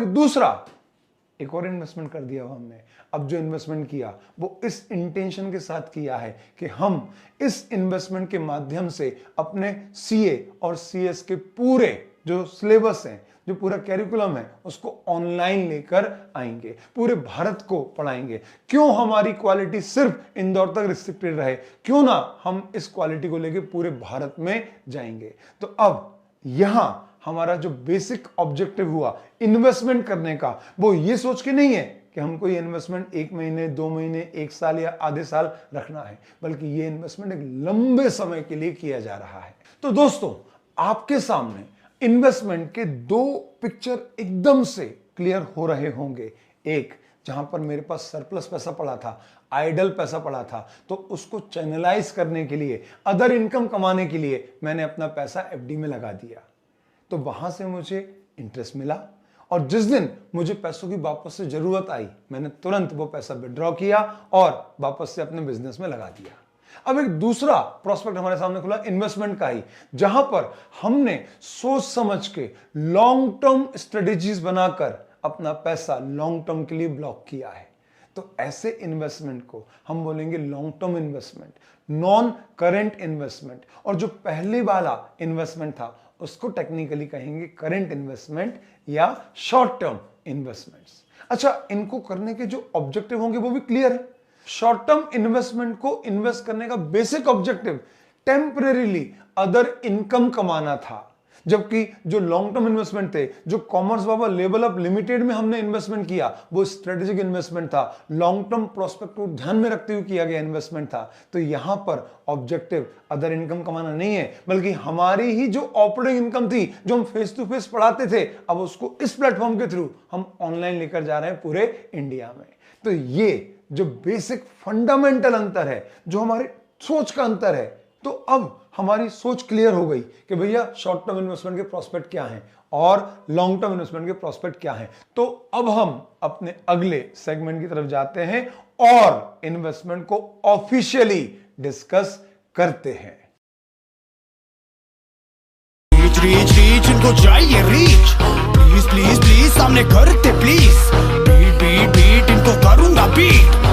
Speaker 2: एक और इन्वेस्टमेंट कर दिया हमने। अब जो इन्वेस्टमेंट किया वो इस इंटेंशन के साथ किया है कि हम इस इन्वेस्टमेंट के माध्यम से अपने सीए और सीएस के पूरे जो सिलेबस हैं, जो पूरा कैरिकुलम है, उसको ऑनलाइन लेकर आएंगे, पूरे भारत को पढ़ाएंगे। क्यों हमारी क्वालिटी सिर्फ इंदौर तक रिस्ट्रिक्टेड रहे, क्यों ना हम इस क्वालिटी को लेकर पूरे भारत में जाएंगे। तो अब यहां हमारा जो बेसिक ऑब्जेक्टिव हुआ इन्वेस्टमेंट करने का, वो ये सोच के नहीं है कि हमको ये इन्वेस्टमेंट 1 महीने 2 महीने 1 साल या आधे साल रखना है, बल्कि ये इन्वेस्टमेंट एक लंबे समय के लिए किया जा रहा है। तो दोस्तों, आपके सामने इन्वेस्टमेंट के 2 पिक्चर एकदम से क्लियर हो रहे होंगे। एक, जहां पर मेरे पास सरप्लस पैसा पड़ा था, आइडल पैसा पड़ा था, तो उसको चैनलाइज करने के लिए, अदर इनकम कमाने के लिए मैंने अपना पैसा एफडी में लगा दिया। तो वहां से मुझे इंटरेस्ट मिला और जिस दिन मुझे पैसों की वापस से जरूरत आई, मैंने तुरंत वो पैसा विड्रॉ किया और वापस से अपने बिजनेस में लगा दिया। अब एक दूसरा प्रोस्पेक्ट हमारे सामने खुला इन्वेस्टमेंट का ही, जहां पर हमने सोच समझ के लॉन्ग टर्म स्ट्रेटेजीज बनाकर अपना पैसा लॉन्ग टर्म के लिए ब्लॉक किया है। तो ऐसे इन्वेस्टमेंट को हम बोलेंगे long term investment, non current investment. और जो पहले वाला इन्वेस्टमेंट था उसको टेक्निकली कहेंगे करंट इन्वेस्टमेंट या शॉर्ट टर्म इन्वेस्टमेंट्स। अच्छा, इनको करने के जो ऑब्जेक्टिव होंगे वो भी क्लियर है। शॉर्ट टर्म इन्वेस्टमेंट को इन्वेस्ट करने का basic objective temporarily other income कमाना था, जबकि जो लॉन्ग टर्म इन्वेस्टमेंट थे, जो कॉमर्स बाबा लेवल अप लिमिटेड में हमने इन्वेस्टमेंट किया, वो स्ट्रेटेजिक इन्वेस्टमेंट था, लॉन्ग टर्म प्रोस्पेक्ट को ध्यान में रखते हुए किया गया इन्वेस्टमेंट था। तो यहां पर ऑब्जेक्टिव अदर इनकम कमाना नहीं है, बल्कि हमारी ही जो ऑपरेटिंग इनकम थी, जो हम फेस टू फेस पढ़ाते थे, अब उसको इस प्लेटफॉर्म के थ्रू हम ऑनलाइन लेकर जा रहे हैं पूरे इंडिया में। तो ये जो बेसिक फंडामेंटल अंतर है, जो हमारे सोच का अंतर है, तो अब हमारी सोच क्लियर हो गई कि भैया शॉर्ट टर्म इन्वेस्टमेंट के प्रोस्पेक्ट क्या हैं और लॉन्ग टर्म इन्वेस्टमेंट के प्रोस्पेक्ट क्या हैं। तो अब हम अपने अगले सेगमेंट की तरफ जाते हैं और इन्वेस्टमेंट को ऑफिशियली डिस्कस करते हैं।
Speaker 1: रीच इनको चाहिए रीच, प्लीज प्लीज प्लीज सामने करते प्लीज, बीट बीट बीट इनको करूंगा बीट।